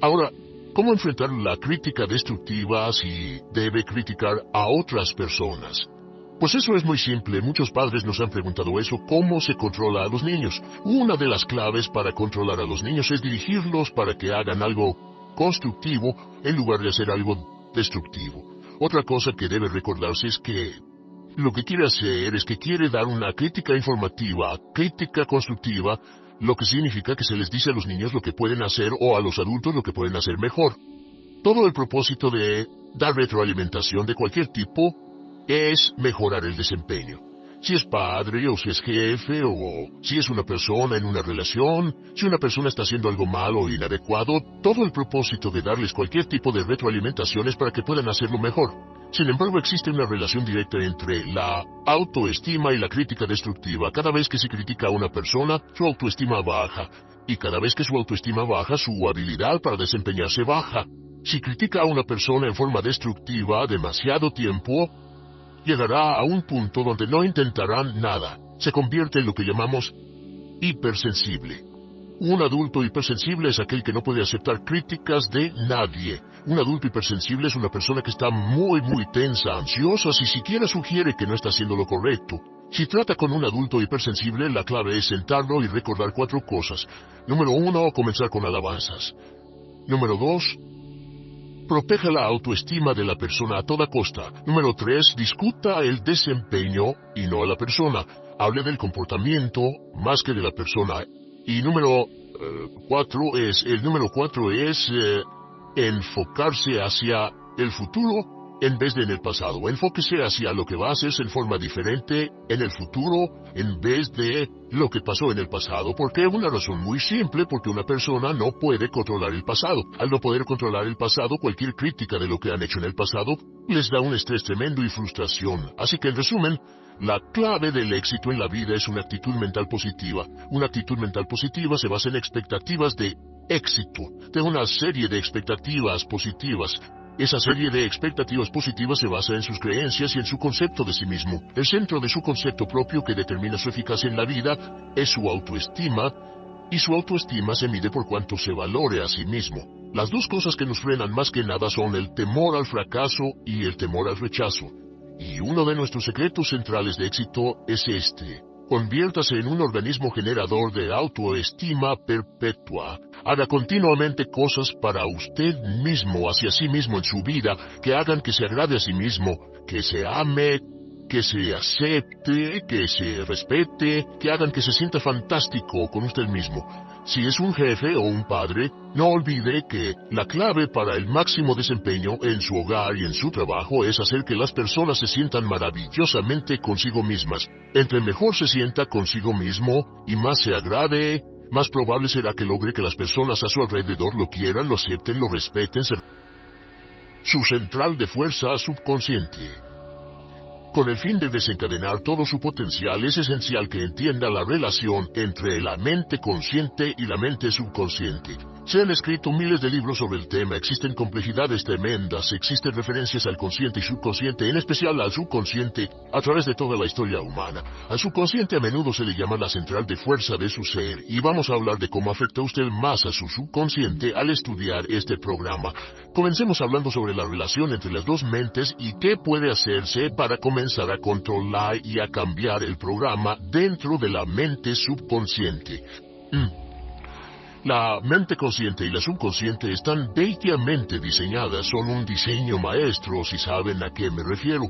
Ahora, ¿cómo enfrentar la crítica destructiva si debe criticar a otras personas? Pues eso es muy simple. Muchos padres nos han preguntado eso. ¿Cómo se controla a los niños? Una de las claves para controlar a los niños es dirigirlos para que hagan algo constructivo en lugar de hacer algo destructivo. Otra cosa que debe recordarse es que lo que quiere hacer es que quiere dar una crítica informativa, crítica constructiva, lo que significa que se les dice a los niños lo que pueden hacer o a los adultos lo que pueden hacer mejor. Todo el propósito de dar retroalimentación de cualquier tipo es mejorar el desempeño. Si es padre o si es jefe o si es una persona en una relación, si una persona está haciendo algo malo o inadecuado, todo el propósito de darles cualquier tipo de retroalimentación es para que puedan hacerlo mejor. Sin embargo, existe una relación directa entre la autoestima y la crítica destructiva. Cada vez que se critica a una persona, su autoestima baja. Y cada vez que su autoestima baja, su habilidad para desempeñarse baja. Si critica a una persona en forma destructiva demasiado tiempo, llegará a un punto donde no intentarán nada. Se convierte en lo que llamamos hipersensible. Un adulto hipersensible es aquel que no puede aceptar críticas de nadie. Un adulto hipersensible es una persona que está muy tensa, ansiosa, si siquiera sugiere que no está haciendo lo correcto. Si trata con un adulto hipersensible, la clave es sentarlo y recordar 4 cosas. Número 1, comenzar con alabanzas. Número 2, proteja la autoestima de la persona a toda costa. Número 3, discuta el desempeño y no a la persona. Hable del comportamiento más que de la persona. Y número 4 es enfocarse hacia el futuro en vez de en el pasado. Enfóquese hacia lo que va a hacerse en forma diferente en el futuro en vez de lo que pasó en el pasado. ¿Por qué? Una razón muy simple, porque una persona no puede controlar el pasado. Al no poder controlar el pasado, cualquier crítica de lo que han hecho en el pasado les da un estrés tremendo y frustración. Así que en resumen, la clave del éxito en la vida es una actitud mental positiva. Una actitud mental positiva se basa en expectativas de éxito, de una serie de expectativas positivas. Esa serie de expectativas positivas se basa en sus creencias y en su concepto de sí mismo. El centro de su concepto propio que determina su eficacia en la vida es su autoestima, y su autoestima se mide por cuánto se valore a sí mismo. Las dos cosas que nos frenan más que nada son el temor al fracaso y el temor al rechazo. Y uno de nuestros secretos centrales de éxito es este: Conviértase en un organismo generador de autoestima perpetua. Haga continuamente cosas para usted mismo, hacia sí mismo en su vida, que hagan que se agrade a sí mismo, que se ame, que se acepte, que se respete, que hagan que se sienta fantástico con usted mismo. Si es un jefe o un padre, no olvide que la clave para el máximo desempeño en su hogar y en su trabajo es hacer que las personas se sientan maravillosamente consigo mismas. Entre mejor se sienta consigo mismo y más se agrade, más probable será que logre que las personas a su alrededor lo quieran, lo acepten, lo respeten. Su central de fuerza subconsciente. Con el fin de desencadenar todo su potencial, es esencial que entienda la relación entre la mente consciente y la mente subconsciente. Se han escrito miles de libros sobre el tema, existen complejidades tremendas, existen referencias al consciente y subconsciente, en especial al subconsciente, a través de toda la historia humana. Al subconsciente a menudo se le llama la central de fuerza de su ser, y vamos a hablar de cómo afecta usted más a su subconsciente al estudiar este programa. Comencemos hablando sobre la relación entre las dos mentes y qué puede hacerse para comenzar a controlar y a cambiar el programa dentro de la mente subconsciente. La mente consciente y la subconsciente están bellamente diseñadas, son un diseño maestro, si saben a qué me refiero,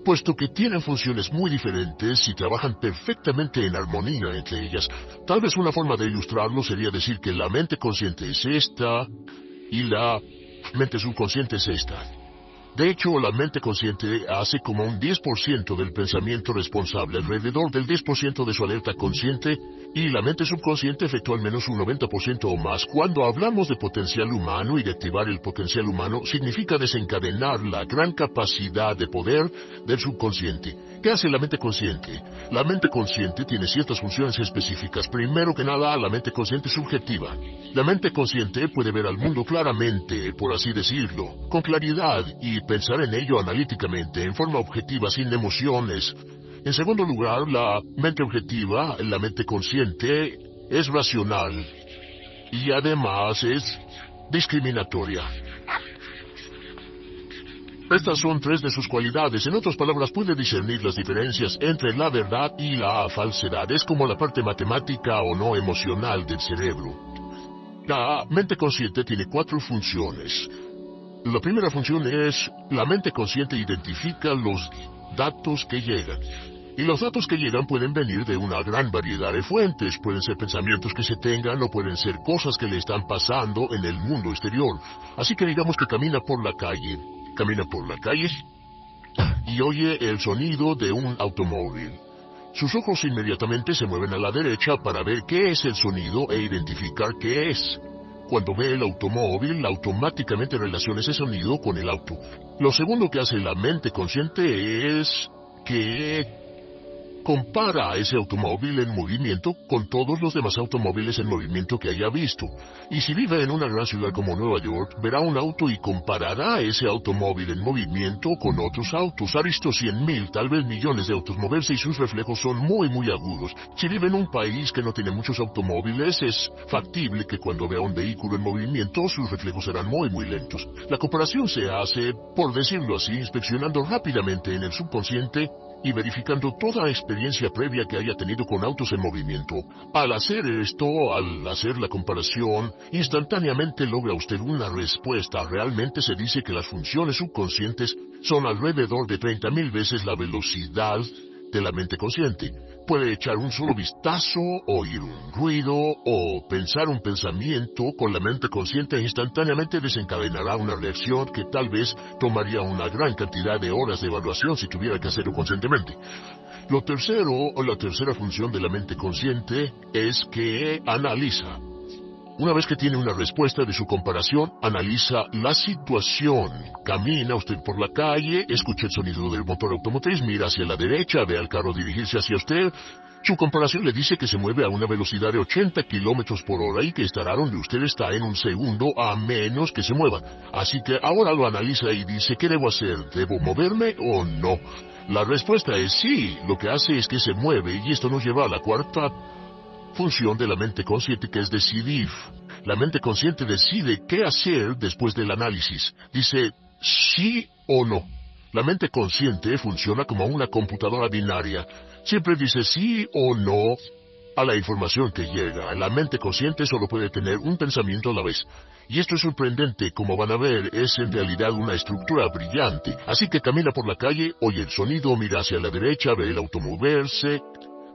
puesto que tienen funciones muy diferentes y trabajan perfectamente en armonía entre ellas. Tal vez una forma de ilustrarlo sería decir que la mente consciente es esta y la mente subconsciente es esta. De hecho, la mente consciente hace como un 10% del pensamiento responsable, alrededor del 10% de su alerta consciente, y la mente subconsciente efectúa al menos un 90% o más. Cuando hablamos de potencial humano y de activar el potencial humano, significa desencadenar la gran capacidad de poder del subconsciente. ¿Qué hace la mente consciente? La mente consciente tiene ciertas funciones específicas. Primero que nada, la mente consciente es subjetiva. La mente consciente puede ver al mundo claramente, por así decirlo, con claridad y pensar en ello analíticamente, en forma objetiva, sin emociones. En segundo lugar, la mente objetiva, la mente consciente, es racional y además es discriminatoria. Estas son tres de sus cualidades. En otras palabras, puede discernir las diferencias entre la verdad y la falsedad. Es como la parte matemática o no emocional del cerebro. La mente consciente tiene 4 funciones. La primera función es, la mente consciente identifica los datos que llegan. Y los datos que llegan pueden venir de una gran variedad de fuentes. Pueden ser pensamientos que se tengan o pueden ser cosas que le están pasando en el mundo exterior. Así que digamos que camina por la calle y oye el sonido de un automóvil. Sus ojos inmediatamente se mueven a la derecha para ver qué es el sonido e identificar qué es. Cuando ve el automóvil, automáticamente relaciona ese sonido con el auto. Lo segundo que hace la mente consciente es que compara a ese automóvil en movimiento con todos los demás automóviles en movimiento que haya visto. Y si vive en una gran ciudad como Nueva York, verá un auto y comparará ese automóvil en movimiento con otros autos. Ha visto 100,000, tal vez millones de autos moverse y sus reflejos son muy agudos. Si vive en un país que no tiene muchos automóviles, es factible que cuando vea un vehículo en movimiento, sus reflejos serán muy lentos. La comparación se hace, por decirlo así, inspeccionando rápidamente en el subconsciente y verificando toda experiencia previa que haya tenido con autos en movimiento. Al hacer esto, al hacer la comparación, instantáneamente logra usted una respuesta. Realmente se dice que las funciones subconscientes son alrededor de 30,000 veces la velocidad de la mente consciente. Puede echar un solo vistazo, oír un ruido o pensar un pensamiento con la mente consciente e instantáneamente desencadenará una reacción que tal vez tomaría una gran cantidad de horas de evaluación si tuviera que hacerlo conscientemente. Lo tercero, o la tercera función de la mente consciente, es que analiza. Una vez que tiene una respuesta de su comparación, analiza la situación. Camina usted por la calle, escucha el sonido del motor automotriz, mira hacia la derecha, ve al carro dirigirse hacia usted. Su comparación le dice que se mueve a una velocidad de 80 kilómetros por hora y que estará donde usted está en un segundo a menos que se mueva. Así que ahora lo analiza y dice, ¿qué debo hacer? ¿Debo moverme o no? La respuesta es sí. Lo que hace es que se mueve y esto nos lleva a la cuarta función de la mente consciente, que es decidir. La mente consciente decide qué hacer después del análisis. Dice sí o no. La mente consciente funciona como una computadora binaria. Siempre dice sí o no a la información que llega. La mente consciente solo puede tener un pensamiento a la vez. Y esto es sorprendente, como van a ver, es en realidad una estructura brillante. Así que camina por la calle, oye el sonido, mira hacia la derecha, ve el auto moverse.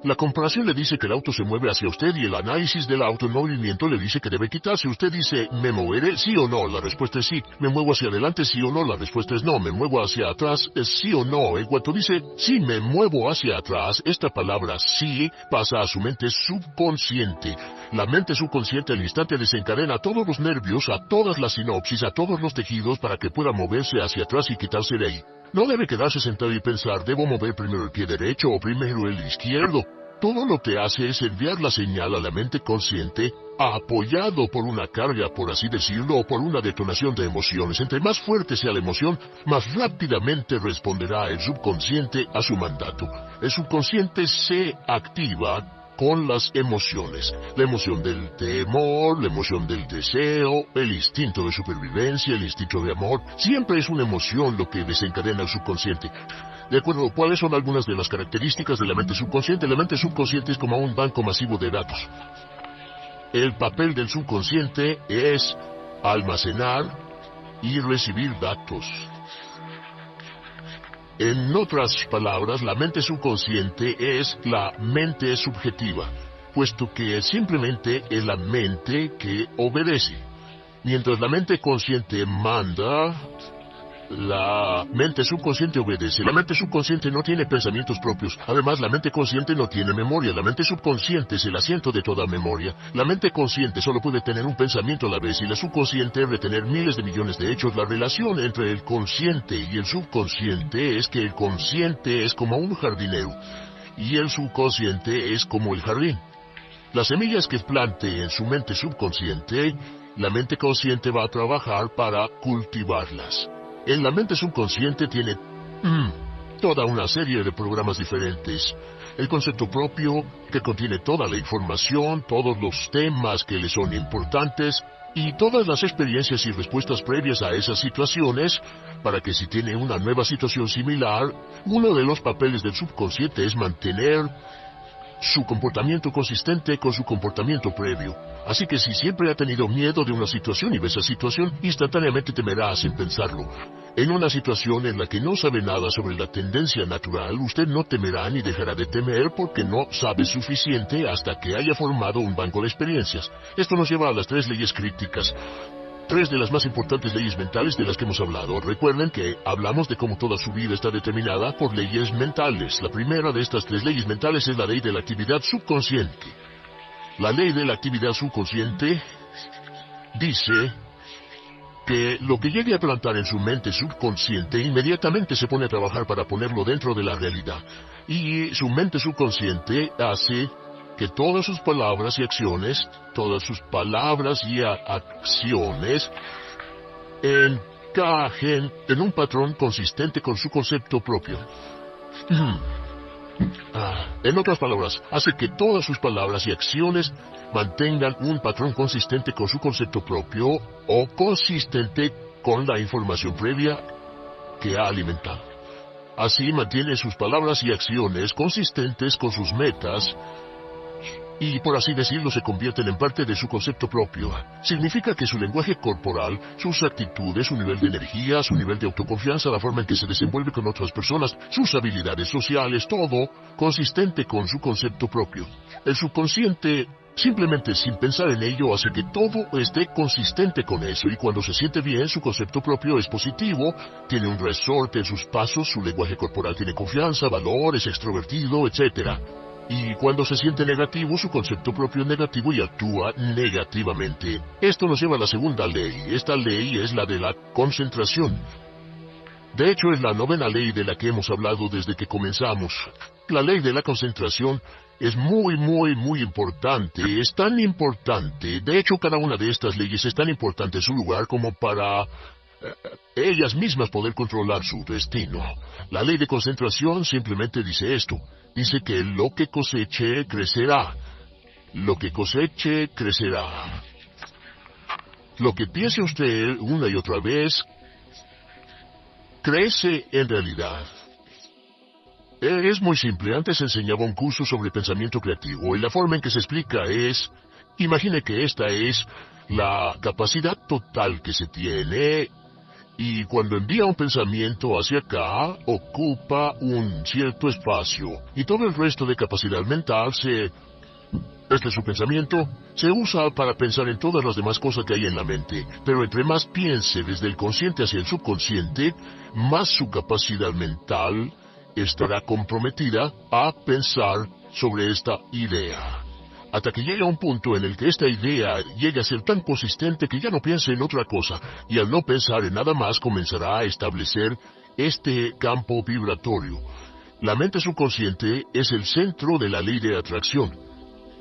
La comparación le dice que el auto se mueve hacia usted y el análisis del auto en movimiento le dice que debe quitarse. Usted dice, ¿me moveré? ¿Sí o no? La respuesta es sí. ¿Me muevo hacia adelante? ¿Sí o no? La respuesta es no. ¿Me muevo hacia atrás? ¿Es sí o no? En cuanto dice, sí, me muevo hacia atrás, esta palabra sí pasa a su mente subconsciente. La mente subconsciente al instante desencadena a todos los nervios, a todas las sinapsis, a todos los tejidos para que pueda moverse hacia atrás y quitarse de ahí. No debe quedarse sentado y pensar, ¿debo mover primero el pie derecho o primero el izquierdo? Todo lo que hace es enviar la señal a la mente consciente, apoyado por una carga, por así decirlo, o por una detonación de emociones. Entre más fuerte sea la emoción, más rápidamente responderá el subconsciente a su mandato. El subconsciente se activa con las emociones. La emoción del temor, la emoción del deseo, el instinto de supervivencia, el instinto de amor. Siempre es una emoción lo que desencadena el subconsciente. De acuerdo, ¿cuáles son algunas de las características de la mente subconsciente? La mente subconsciente es como un banco masivo de datos. El papel del subconsciente es almacenar y recibir datos. En otras palabras, la mente subconsciente es la mente subjetiva, puesto que simplemente es la mente que obedece. Mientras la mente consciente manda, la mente subconsciente obedece. La mente subconsciente no tiene pensamientos propios. Además, la mente consciente no tiene memoria. La mente subconsciente es el asiento de toda memoria. La mente consciente solo puede tener un pensamiento a la vez y la subconsciente retener miles de millones de hechos. La relación entre el consciente y el subconsciente es que el consciente es como un jardinero y el subconsciente es como el jardín. Las semillas que plante en su mente subconsciente, la mente consciente va a trabajar para cultivarlas. En la mente subconsciente tiene toda una serie de programas diferentes. El concepto propio, que contiene toda la información, todos los temas que le son importantes, y todas las experiencias y respuestas previas a esas situaciones, para que si tiene una nueva situación similar, uno de los papeles del subconsciente es mantener su comportamiento consistente con su comportamiento previo. Así que si siempre ha tenido miedo de una situación y ve esa situación, instantáneamente temerá sin pensarlo. En una situación en la que no sabe nada sobre la tendencia natural, usted no temerá ni dejará de temer porque no sabe suficiente hasta que haya formado un banco de experiencias. Esto nos lleva a las 3 leyes críticas. 3 de las más importantes leyes mentales de las que hemos hablado. Recuerden que hablamos de cómo toda su vida está determinada por leyes mentales. La primera de estas 3 leyes mentales es la ley de la actividad subconsciente. La ley de la actividad subconsciente dice que lo que llegue a plantar en su mente subconsciente inmediatamente se pone a trabajar para ponerlo dentro de la realidad. Y su mente subconsciente hace que todas sus palabras y acciones, encajen en un patrón consistente con su concepto propio. En otras palabras, hace que todas sus palabras y acciones mantengan un patrón consistente con su concepto propio o consistente con la información previa que ha alimentado. Así mantiene sus palabras y acciones consistentes con sus metas y, por así decirlo, se convierten en parte de su concepto propio. Significa que su lenguaje corporal, sus actitudes, su nivel de energía, su nivel de autoconfianza, la forma en que se desenvuelve con otras personas, sus habilidades sociales, todo consistente con su concepto propio. El subconsciente, simplemente sin pensar en ello, hace que todo esté consistente con eso, y cuando se siente bien, su concepto propio es positivo, tiene un resorte en sus pasos, su lenguaje corporal tiene confianza, valor, es extrovertido, etc. Y cuando se siente negativo, su concepto propio es negativo y actúa negativamente. Esto nos lleva a la segunda ley. Esta ley es la de la concentración. De hecho, es la 9ª ley de la que hemos hablado desde que comenzamos. La ley de la concentración es muy importante. Es tan importante. De hecho, cada una de estas leyes es tan importante en su lugar como para ellas mismas poder controlar su destino. La ley de concentración simplemente dice esto. Dice que lo que coseche, crecerá. Lo que coseche, crecerá. Lo que piense usted una y otra vez, crece en realidad. Es muy simple. Antes enseñaba un curso sobre pensamiento creativo y la forma en que se explica es... Imagine que esta es la capacidad total que se tiene y cuando envía un pensamiento hacia acá ocupa un cierto espacio y todo el resto de capacidad mental este es su pensamiento, se usa para pensar en todas las demás cosas que hay en la mente, pero entre más piense desde el consciente hacia el subconsciente, más su capacidad mental estará comprometida a pensar sobre esta idea. Hasta que llegue a un punto en el que esta idea llegue a ser tan consistente que ya no piense en otra cosa, y al no pensar en nada más comenzará a establecer este campo vibratorio. La mente subconsciente es el centro de la ley de atracción,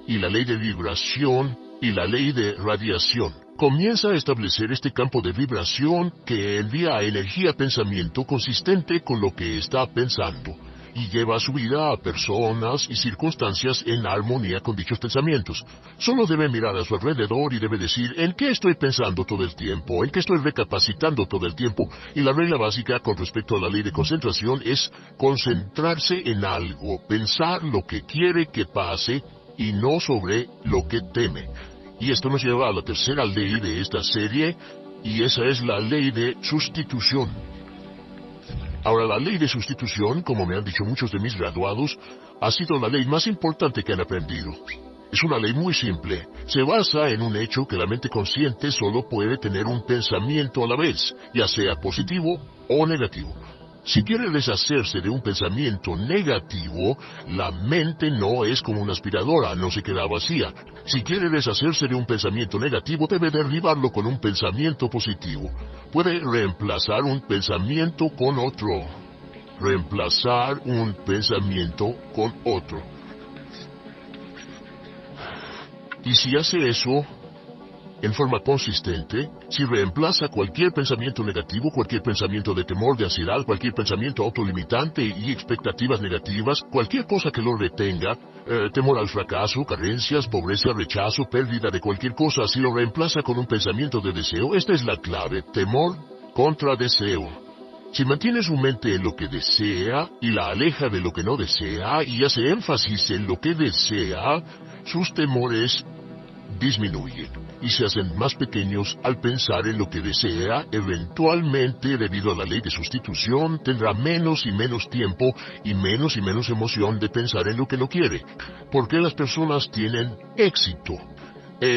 y la ley de vibración y la ley de radiación. Comienza a establecer este campo de vibración que envía energía-pensamiento consistente con lo que está pensando, y lleva su vida a personas y circunstancias en armonía con dichos pensamientos. Solo debe mirar a su alrededor y debe decir, ¿en qué estoy pensando todo el tiempo? ¿En qué estoy recapacitando todo el tiempo? Y la regla básica con respecto a la ley de concentración es concentrarse en algo, pensar lo que quiere que pase y no sobre lo que teme. Y esto nos lleva a la tercera ley de esta serie, y esa es la ley de sustitución. Ahora, la ley de sustitución, como me han dicho muchos de mis graduados, ha sido la ley más importante que han aprendido. Es una ley muy simple. Se basa en un hecho que la mente consciente solo puede tener un pensamiento a la vez, ya sea positivo o negativo. Si quiere deshacerse de un pensamiento negativo, la mente no es como una aspiradora, no se queda vacía. Si quiere deshacerse de un pensamiento negativo, debe derribarlo con un pensamiento positivo. Puede reemplazar un pensamiento con otro. Reemplazar un pensamiento con otro. Y si hace eso en forma consistente, si reemplaza cualquier pensamiento negativo, cualquier pensamiento de temor, de ansiedad, cualquier pensamiento autolimitante y expectativas negativas, cualquier cosa que lo retenga, temor al fracaso, carencias, pobreza, rechazo, pérdida de cualquier cosa, si lo reemplaza con un pensamiento de deseo, esta es la clave, temor contra deseo. Si mantiene su mente en lo que desea y la aleja de lo que no desea y hace énfasis en lo que desea, sus temores disminuyen y se hacen más pequeños al pensar en lo que desea. Eventualmente, debido a la ley de sustitución, tendrá menos y menos tiempo y menos emoción de pensar en lo que no quiere. ¿Por qué las personas tienen éxito?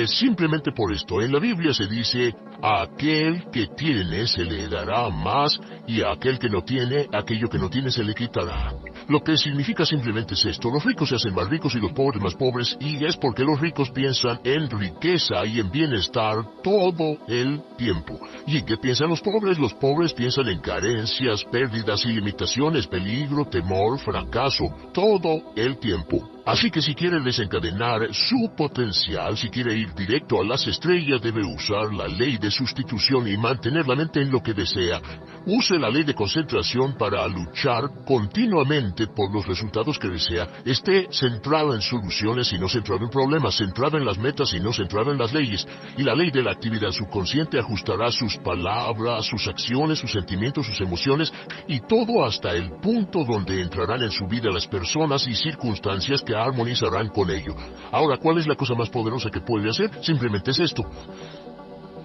Simplemente por esto. En la Biblia se dice, a aquel que tiene se le dará más, y a aquel que no tiene, aquello que no tiene se le quitará. Lo que significa simplemente es esto: los ricos se hacen más ricos y los pobres más pobres, y es porque los ricos piensan en riqueza y en bienestar todo el tiempo. ¿Y qué piensan los pobres? Los pobres piensan en carencias, pérdidas y limitaciones, peligro, temor, fracaso, todo el tiempo. Así que si quiere desencadenar su potencial, si quiere ir directo a las estrellas, debe usar la ley de sustitución y mantener la mente en lo que desea. Use la ley de concentración para luchar continuamente por los resultados que desea. Esté centrado en soluciones y no centrado en problemas, centrado en las metas y no centrado en las leyes. Y la ley de la actividad subconsciente ajustará sus palabras, sus acciones, sus sentimientos, sus emociones y todo hasta el punto donde entrarán en su vida las personas y circunstancias que armonizarán con ello. Ahora, ¿cuál es la cosa más poderosa que puede hacer? Simplemente es esto.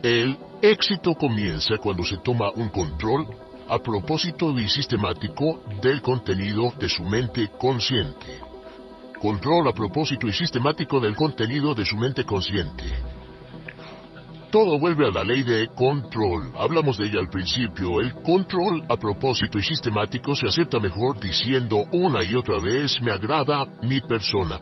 El éxito comienza cuando se toma un control a propósito y sistemático del contenido de su mente consciente. Control a propósito y sistemático del contenido de su mente consciente. Todo vuelve a la ley de control. Hablamos de ella al principio. El control a propósito y sistemático se acepta mejor diciendo una y otra vez, me agrada mi persona.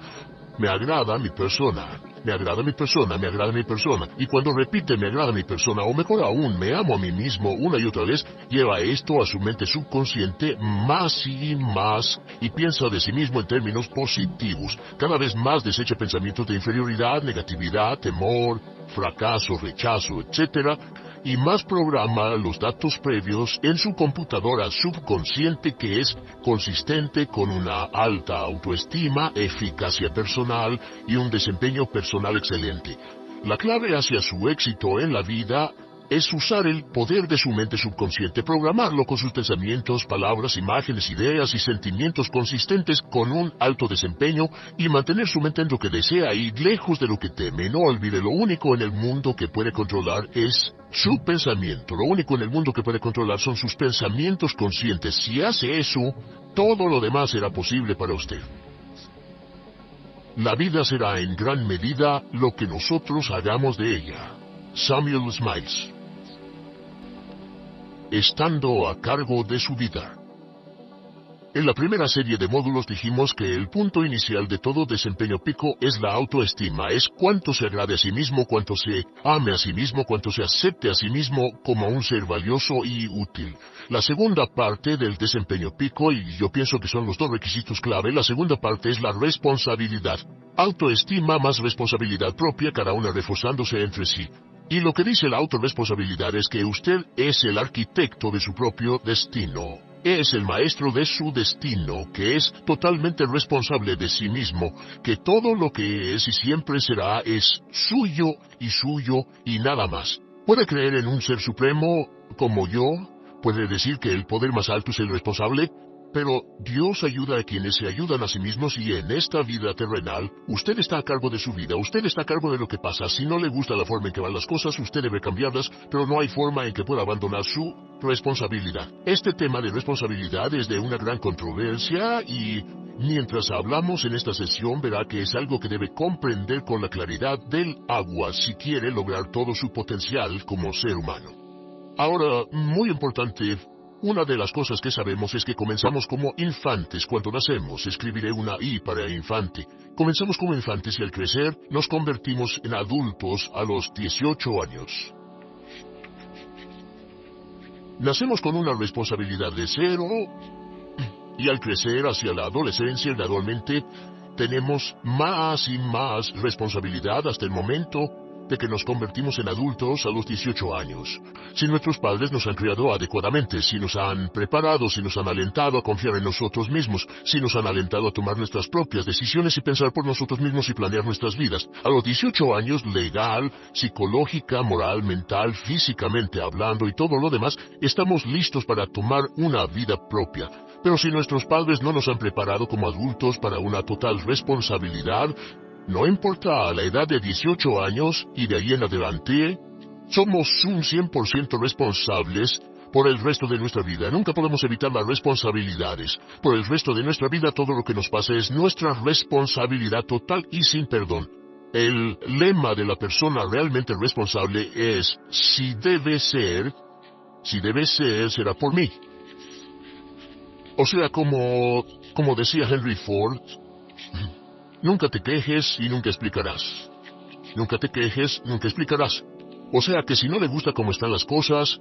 Me agrada mi persona. Me agrada mi persona, me agrada mi persona. Y cuando repite me agrada mi persona, o mejor aún, me amo a mí mismo una y otra vez, lleva esto a su mente subconsciente más y piensa de sí mismo en términos positivos. Cada vez más desecha pensamientos de inferioridad, negatividad, temor, fracaso, rechazo, etc., y más programa los datos previos en su computadora subconsciente, que es consistente con una alta autoestima, eficacia personal y un desempeño personal excelente. La clave hacia su éxito en la vida es usar el poder de su mente subconsciente, programarlo con sus pensamientos, palabras, imágenes, ideas y sentimientos consistentes con un alto desempeño y mantener su mente en lo que desea y lejos de lo que teme. No olvide, lo único en el mundo que puede controlar es su pensamiento. Lo único en el mundo que puede controlar son sus pensamientos conscientes. Si hace eso, todo lo demás será posible para usted. La vida será en gran medida lo que nosotros hagamos de ella. Samuel Smiles. Estando a cargo de su vida. En la primera serie de módulos dijimos que el punto inicial de todo desempeño pico es la autoestima, es cuánto se agrade a sí mismo, cuánto se ame a sí mismo, cuánto se acepte a sí mismo como un ser valioso y útil. La segunda parte del desempeño pico, y yo pienso que son los dos requisitos clave, la segunda parte es la responsabilidad. Autoestima más responsabilidad propia, cada una reforzándose entre sí. Y lo que dice la autorresponsabilidad es que usted es el arquitecto de su propio destino. Es el maestro de su destino, que es totalmente responsable de sí mismo, que todo lo que es y siempre será es suyo y nada más. ¿Puede creer en un ser supremo como yo? ¿Puede decir que el poder más alto es el responsable? Pero Dios ayuda a quienes se ayudan a sí mismos y en esta vida terrenal, usted está a cargo de su vida, usted está a cargo de lo que pasa. Si no le gusta la forma en que van las cosas, usted debe cambiarlas, pero no hay forma en que pueda abandonar su responsabilidad. Este tema de responsabilidad es de una gran controversia y mientras hablamos en esta sesión verá que es algo que debe comprender con la claridad del agua si quiere lograr todo su potencial como ser humano. Ahora, muy importante, una de las cosas que sabemos es que comenzamos como infantes cuando nacemos. Escribiré una I para infante. Comenzamos como infantes y al crecer nos convertimos en adultos a los 18 años. Nacemos con una responsabilidad de cero y al crecer hacia la adolescencia gradualmente tenemos más y más responsabilidad hasta el momento de que nos convertimos en adultos a los 18 años. Si nuestros padres nos han criado adecuadamente, si nos han preparado, si nos han alentado a confiar en nosotros mismos, si nos han alentado a tomar nuestras propias decisiones y pensar por nosotros mismos y planear nuestras vidas. A los 18 años, legal, psicológica, moral, mental, físicamente hablando y todo lo demás, estamos listos para tomar una vida propia. Pero si nuestros padres no nos han preparado como adultos para una total responsabilidad, no importa la edad de 18 años y de ahí en adelante, somos un 100% responsables por el resto de nuestra vida. Nunca podemos evitar las responsabilidades. Por el resto de nuestra vida todo lo que nos pasa es nuestra responsabilidad total y sin perdón. El lema de la persona realmente responsable es, si debe ser, será por mí. O sea, como decía Henry Ford, nunca te quejes y nunca explicarás. Nunca te quejes, nunca explicarás. O sea que si no le gusta cómo están las cosas,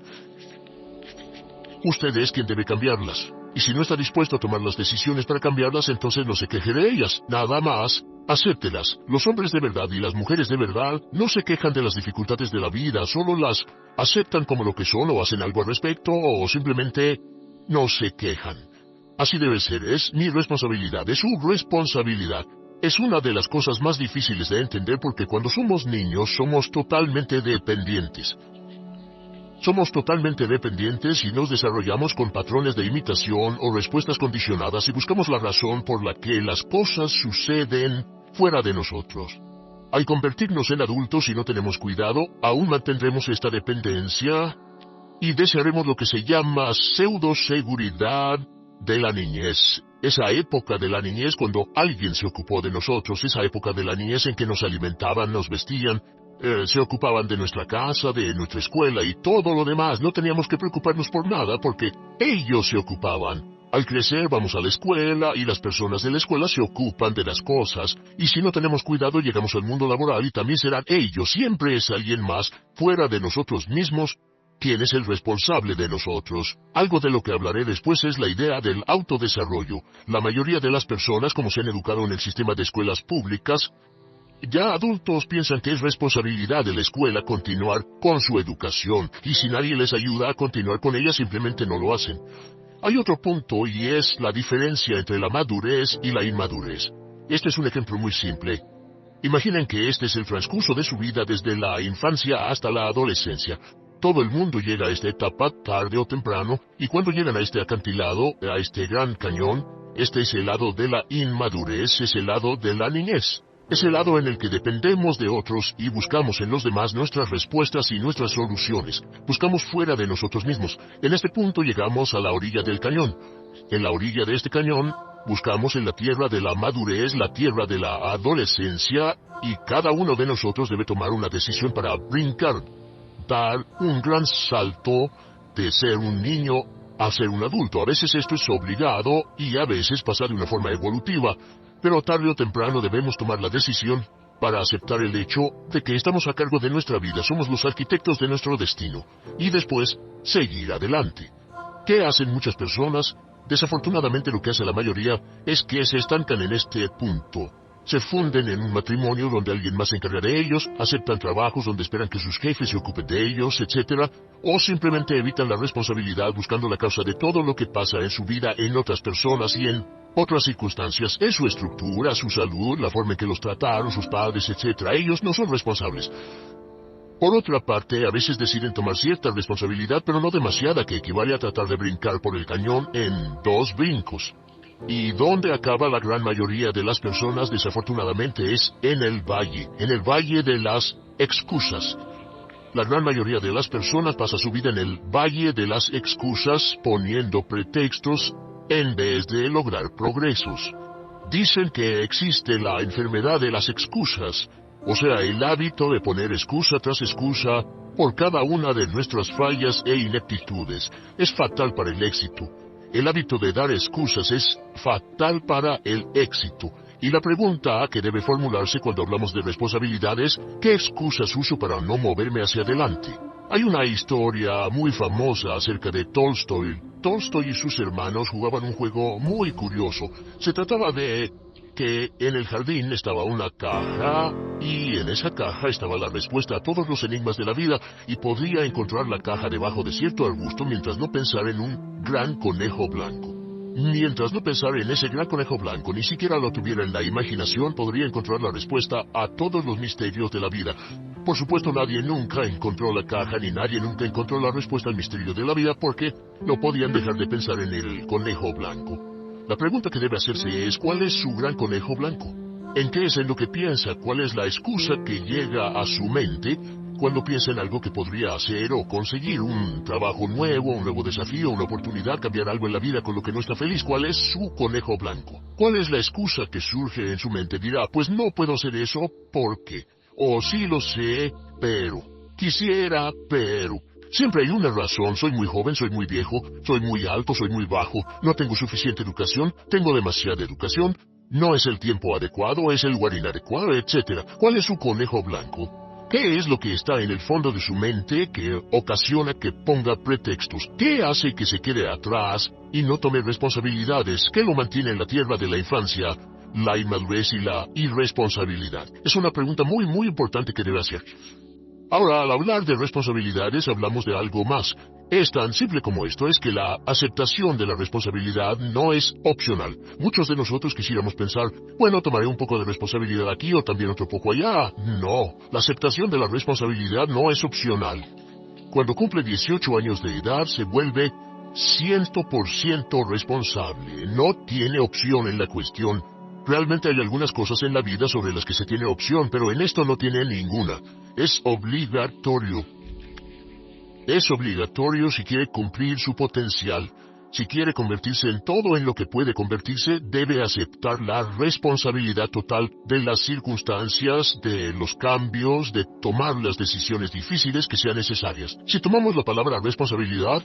usted es quien debe cambiarlas. Y si no está dispuesto a tomar las decisiones para cambiarlas, entonces no se queje de ellas. Nada más, acéptelas. Los hombres de verdad y las mujeres de verdad no se quejan de las dificultades de la vida, solo las aceptan como lo que son o hacen algo al respecto o simplemente no se quejan. Así debe ser, es mi responsabilidad, es su responsabilidad. Es una de las cosas más difíciles de entender porque cuando somos niños somos totalmente dependientes. Somos totalmente dependientes y nos desarrollamos con patrones de imitación o respuestas condicionadas y buscamos la razón por la que las cosas suceden fuera de nosotros. Al convertirnos en adultos y no tenemos cuidado, aún mantendremos esta dependencia y desearemos lo que se llama pseudoseguridad de la niñez. Esa época de la niñez cuando alguien se ocupó de nosotros, esa época de la niñez en que nos alimentaban, nos vestían, se ocupaban de nuestra casa, de nuestra escuela y todo lo demás. No teníamos que preocuparnos por nada porque ellos se ocupaban. Al crecer vamos a la escuela y las personas de la escuela se ocupan de las cosas. Y si no tenemos cuidado llegamos al mundo laboral y también serán ellos. Siempre es alguien más fuera de nosotros mismos quien es el responsable de nosotros. Algo de lo que hablaré después es la idea del autodesarrollo. La mayoría de las personas, como se han educado en el sistema de escuelas públicas, ya adultos piensan que es responsabilidad de la escuela continuar con su educación, y si nadie les ayuda a continuar con ella simplemente no lo hacen. Hay otro punto y es la diferencia entre la madurez y la inmadurez. Este es un ejemplo muy simple. Imaginen que este es el transcurso de su vida desde la infancia hasta la adolescencia. Todo el mundo llega a esta etapa tarde o temprano, y cuando llegan a este acantilado, a este gran cañón, este es el lado de la inmadurez, es el lado de la niñez. Es el lado en el que dependemos de otros y buscamos en los demás nuestras respuestas y nuestras soluciones. Buscamos fuera de nosotros mismos. En este punto llegamos a la orilla del cañón. En la orilla de este cañón, buscamos en la tierra de la madurez, la tierra de la adolescencia, y cada uno de nosotros debe tomar una decisión para brincar, dar un gran salto de ser un niño a ser un adulto. A veces esto es obligado y a veces pasa de una forma evolutiva, pero tarde o temprano debemos tomar la decisión para aceptar el hecho de que estamos a cargo de nuestra vida, somos los arquitectos de nuestro destino, y después seguir adelante. ¿Qué hacen muchas personas? Desafortunadamente lo que hace la mayoría es que se estancan en este punto. Se funden en un matrimonio donde alguien más se encarga de ellos, aceptan trabajos donde esperan que sus jefes se ocupen de ellos, etc. O simplemente evitan la responsabilidad buscando la causa de todo lo que pasa en su vida en otras personas y en otras circunstancias. Es su estructura, su salud, la forma en que los trataron, sus padres, etc. Ellos no son responsables. Por otra parte, a veces deciden tomar cierta responsabilidad, pero no demasiada, que equivale a tratar de brincar por el cañón en 2 brincos. Y donde acaba la gran mayoría de las personas, desafortunadamente, es en el valle de las excusas. La gran mayoría de las personas pasa su vida en el valle de las excusas, poniendo pretextos en vez de lograr progresos. Dicen que existe la enfermedad de las excusas, o sea, el hábito de poner excusa tras excusa por cada una de nuestras fallas e ineptitudes. Es fatal para el éxito. El hábito de dar excusas es fatal para el éxito. Y la pregunta que debe formularse cuando hablamos de responsabilidades, ¿qué excusas uso para no moverme hacia adelante? Hay una historia muy famosa acerca de Tolstoy. Tolstoy y sus hermanos jugaban un juego muy curioso. Se trataba de que en el jardín estaba una caja y en esa caja estaba la respuesta a todos los enigmas de la vida, y podía encontrar la caja debajo de cierto arbusto mientras no pensara en un gran conejo blanco. Mientras no pensara en ese gran conejo blanco, ni siquiera lo tuviera en la imaginación, podría encontrar la respuesta a todos los misterios de la vida. Por supuesto, nadie nunca encontró la caja, ni nadie nunca encontró la respuesta al misterio de la vida, porque no podían dejar de pensar en el conejo blanco. La pregunta que debe hacerse es, ¿cuál es su gran conejo blanco? ¿En qué es en lo que piensa? ¿Cuál es la excusa que llega a su mente cuando piensa en algo que podría hacer o conseguir? Un trabajo nuevo, un nuevo desafío, una oportunidad, cambiar algo en la vida con lo que no está feliz. ¿Cuál es su conejo blanco? ¿Cuál es la excusa que surge en su mente? Dirá, pues no puedo hacer eso porque, o sí lo sé, pero, quisiera, pero. Siempre hay una razón: soy muy joven, soy muy viejo, soy muy alto, soy muy bajo, no tengo suficiente educación, tengo demasiada educación, no es el tiempo adecuado, es el lugar inadecuado, etc. ¿Cuál es su conejo blanco? ¿Qué es lo que está en el fondo de su mente que ocasiona que ponga pretextos? ¿Qué hace que se quede atrás y no tome responsabilidades? ¿Qué lo mantiene en la tierra de la infancia, la inmadurez y la irresponsabilidad? Es una pregunta muy importante que debe hacer. Ahora, al hablar de responsabilidades, hablamos de algo más. Es tan simple como esto: es que la aceptación de la responsabilidad no es opcional. Muchos de nosotros quisiéramos pensar, bueno, tomaré un poco de responsabilidad aquí o también otro poco allá. No, la aceptación de la responsabilidad no es opcional. Cuando cumple 18 años de edad, se vuelve 100% responsable. No tiene opción en la cuestión. Realmente hay algunas cosas en la vida sobre las que se tiene opción, pero en esto no tiene ninguna. Es obligatorio. Es obligatorio si quiere cumplir su potencial. Si quiere convertirse en todo en lo que puede convertirse, debe aceptar la responsabilidad total de las circunstancias, de los cambios, de tomar las decisiones difíciles que sean necesarias. Si tomamos la palabra responsabilidad,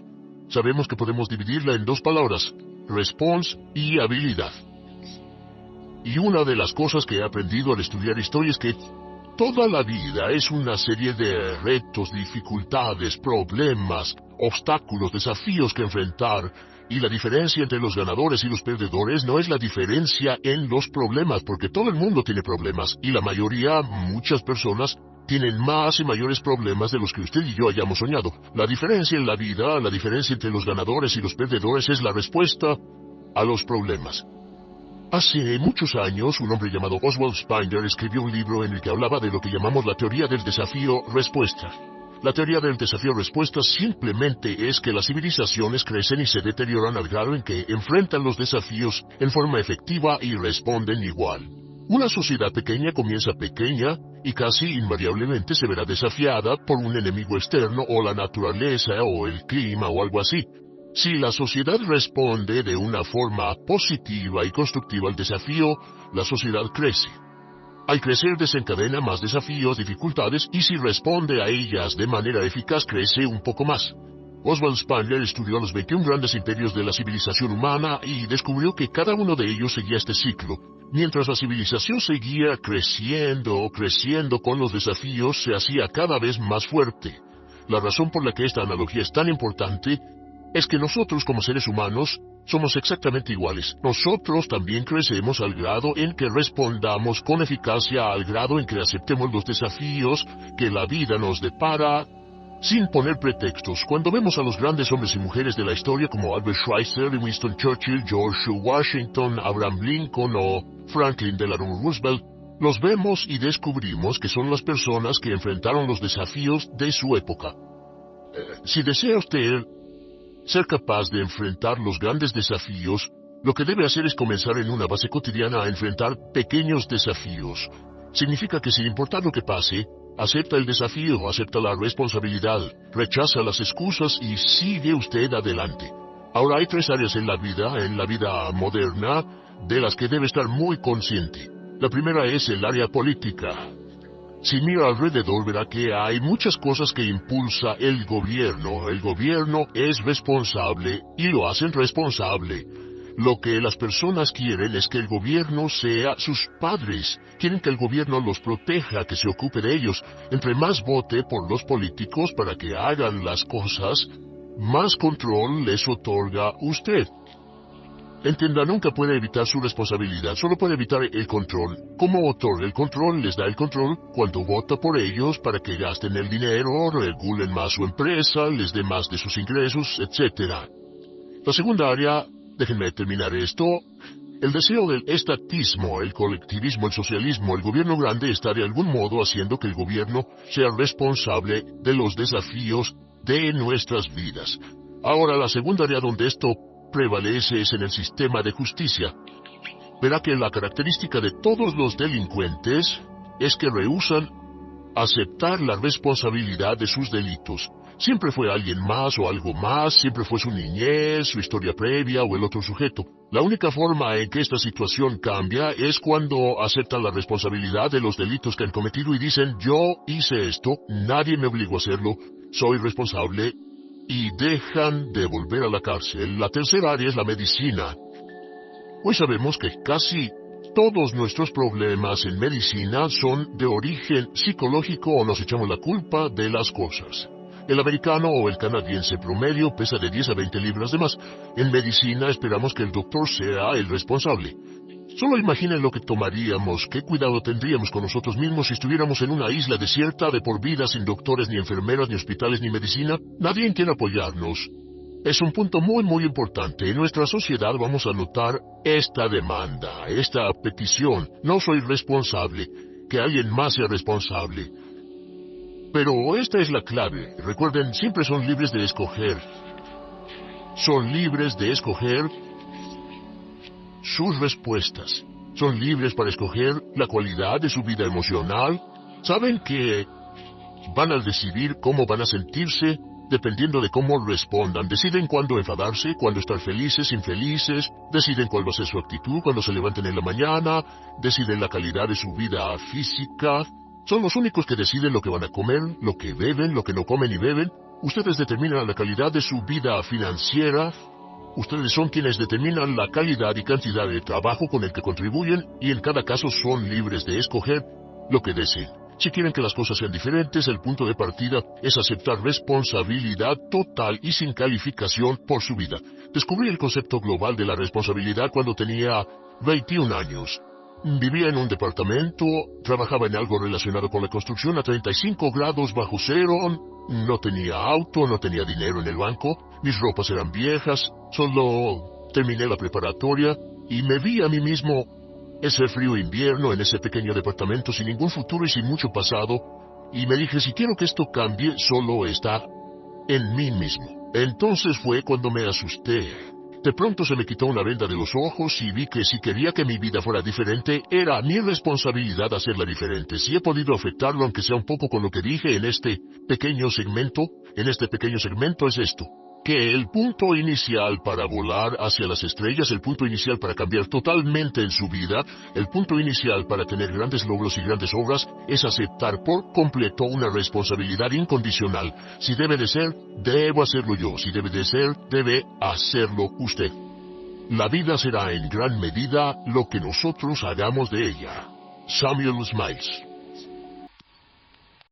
sabemos que podemos dividirla en 2 palabras: response y habilidad. Y una de las cosas que he aprendido al estudiar historia es que toda la vida es una serie de retos, dificultades, problemas, obstáculos, desafíos que enfrentar. Y la diferencia entre los ganadores y los perdedores no es la diferencia en los problemas, porque todo el mundo tiene problemas, y la mayoría, muchas personas, tienen más y mayores problemas de los que usted y yo hayamos soñado. La diferencia en la vida, la diferencia entre los ganadores y los perdedores, es la respuesta a los problemas. Hace muchos años, un hombre llamado Oswald Spengler escribió un libro en el que hablaba de lo que llamamos la teoría del desafío-respuesta. La teoría del desafío-respuesta simplemente es que las civilizaciones crecen y se deterioran al grado en que enfrentan los desafíos en forma efectiva y responden igual. Una sociedad pequeña comienza pequeña y casi invariablemente se verá desafiada por un enemigo externo o la naturaleza o el clima o algo así. Si la sociedad responde de una forma positiva y constructiva al desafío, la sociedad crece. Al crecer desencadena más desafíos, dificultades, y si responde a ellas de manera eficaz crece un poco más. Oswald Spengler estudió los 21 grandes imperios de la civilización humana y descubrió que cada uno de ellos seguía este ciclo. Mientras la civilización seguía creciendo con los desafíos, se hacía cada vez más fuerte. La razón por la que esta analogía es tan importante es que nosotros como seres humanos somos exactamente iguales. Nosotros también crecemos al grado en que respondamos con eficacia, al grado en que aceptemos los desafíos que la vida nos depara, sin poner pretextos. Cuando vemos a los grandes hombres y mujeres de la historia como Albert Schweitzer, Winston Churchill, George Washington, Abraham Lincoln o Franklin Delano Roosevelt, los vemos y descubrimos que son las personas que enfrentaron los desafíos de su época. Si desea usted ser capaz de enfrentar los grandes desafíos, lo que debe hacer es comenzar en una base cotidiana a enfrentar pequeños desafíos. Significa que sin importar lo que pase, acepta el desafío, acepta la responsabilidad, rechaza las excusas y sigue usted adelante. Ahora hay 3 áreas en la vida moderna, de las que debe estar muy consciente. La primera es el área política. Si mira alrededor verá que hay muchas cosas que impulsa el gobierno. El gobierno es responsable y lo hacen responsable. Lo que las personas quieren es que el gobierno sea sus padres. Quieren que el gobierno los proteja, que se ocupe de ellos. Entre más vote por los políticos para que hagan las cosas, más control les otorga usted. Entienda, nunca puede evitar su responsabilidad, solo puede evitar el control. ¿Cómo otorga el control? Les da el control cuando vota por ellos para que gasten el dinero, regulen más su empresa, les dé más de sus ingresos, etc. La segunda área, déjenme terminar esto, el deseo del estatismo, el colectivismo, el socialismo, el gobierno grande está de algún modo haciendo que el gobierno sea responsable de los desafíos de nuestras vidas. Ahora, la segunda área donde esto prevalece es en el sistema de justicia. Verá que la característica de todos los delincuentes es que rehúsan aceptar la responsabilidad de sus delitos. Siempre fue alguien más o algo más, siempre fue su niñez, su historia previa o el otro sujeto. La única forma en que esta situación cambia es cuando aceptan la responsabilidad de los delitos que han cometido y dicen, yo hice esto, nadie me obligó a hacerlo, soy responsable, y dejan de volver a la cárcel. La tercera área es la medicina. Hoy sabemos que casi todos nuestros problemas en medicina son de origen psicológico o nos echamos la culpa de las cosas. El americano o el canadiense promedio pesa de 10 a 20 libras de más. En medicina esperamos que el doctor sea el responsable. Solo imaginen lo que tomaríamos, qué cuidado tendríamos con nosotros mismos si estuviéramos en una isla desierta de por vida sin doctores, ni enfermeras, ni hospitales, ni medicina. Nadie en quien apoyarnos. Es un punto muy importante. En nuestra sociedad vamos a notar esta demanda, esta petición. No soy responsable, que alguien más sea responsable. Pero esta es la clave. Recuerden, siempre son libres de escoger. Son libres de escoger sus respuestas. Son libres para escoger la cualidad de su vida emocional. Saben que van a decidir cómo van a sentirse dependiendo de cómo respondan. Deciden cuándo enfadarse, cuándo estar felices, infelices. Deciden cuál va a ser su actitud cuando se levanten en la mañana. Deciden la calidad de su vida física. Son los únicos que deciden lo que van a comer, lo que beben, lo que no comen y beben. Ustedes determinan la calidad de su vida financiera. Ustedes son quienes determinan la calidad y cantidad de trabajo con el que contribuyen y en cada caso son libres de escoger lo que deseen. Si quieren que las cosas sean diferentes, el punto de partida es aceptar responsabilidad total y sin calificación por su vida. Descubrí el concepto global de la responsabilidad cuando tenía 21 años. Vivía en un departamento, trabajaba en algo relacionado con la construcción a 35 grados bajo cero, no tenía auto, no tenía dinero en el banco, mis ropas eran viejas, solo terminé la preparatoria y me vi a mí mismo ese frío invierno en ese pequeño departamento sin ningún futuro y sin mucho pasado, Y me dije, si quiero que esto cambie, solo está en mí mismo. Entonces fue cuando me asusté. De pronto se me quitó una venda de los ojos y vi que si quería que mi vida fuera diferente, era mi responsabilidad hacerla diferente. Si he podido afectarlo, aunque sea un poco con lo que dije en este pequeño segmento, es esto. Que el punto inicial para volar hacia las estrellas, el punto inicial para cambiar totalmente en su vida, el punto inicial para tener grandes logros y grandes obras, es aceptar por completo una responsabilidad incondicional. Si debe de ser, debo hacerlo yo. Si debe de ser, debe hacerlo usted. La vida será en gran medida lo que nosotros hagamos de ella. Samuel Smiles.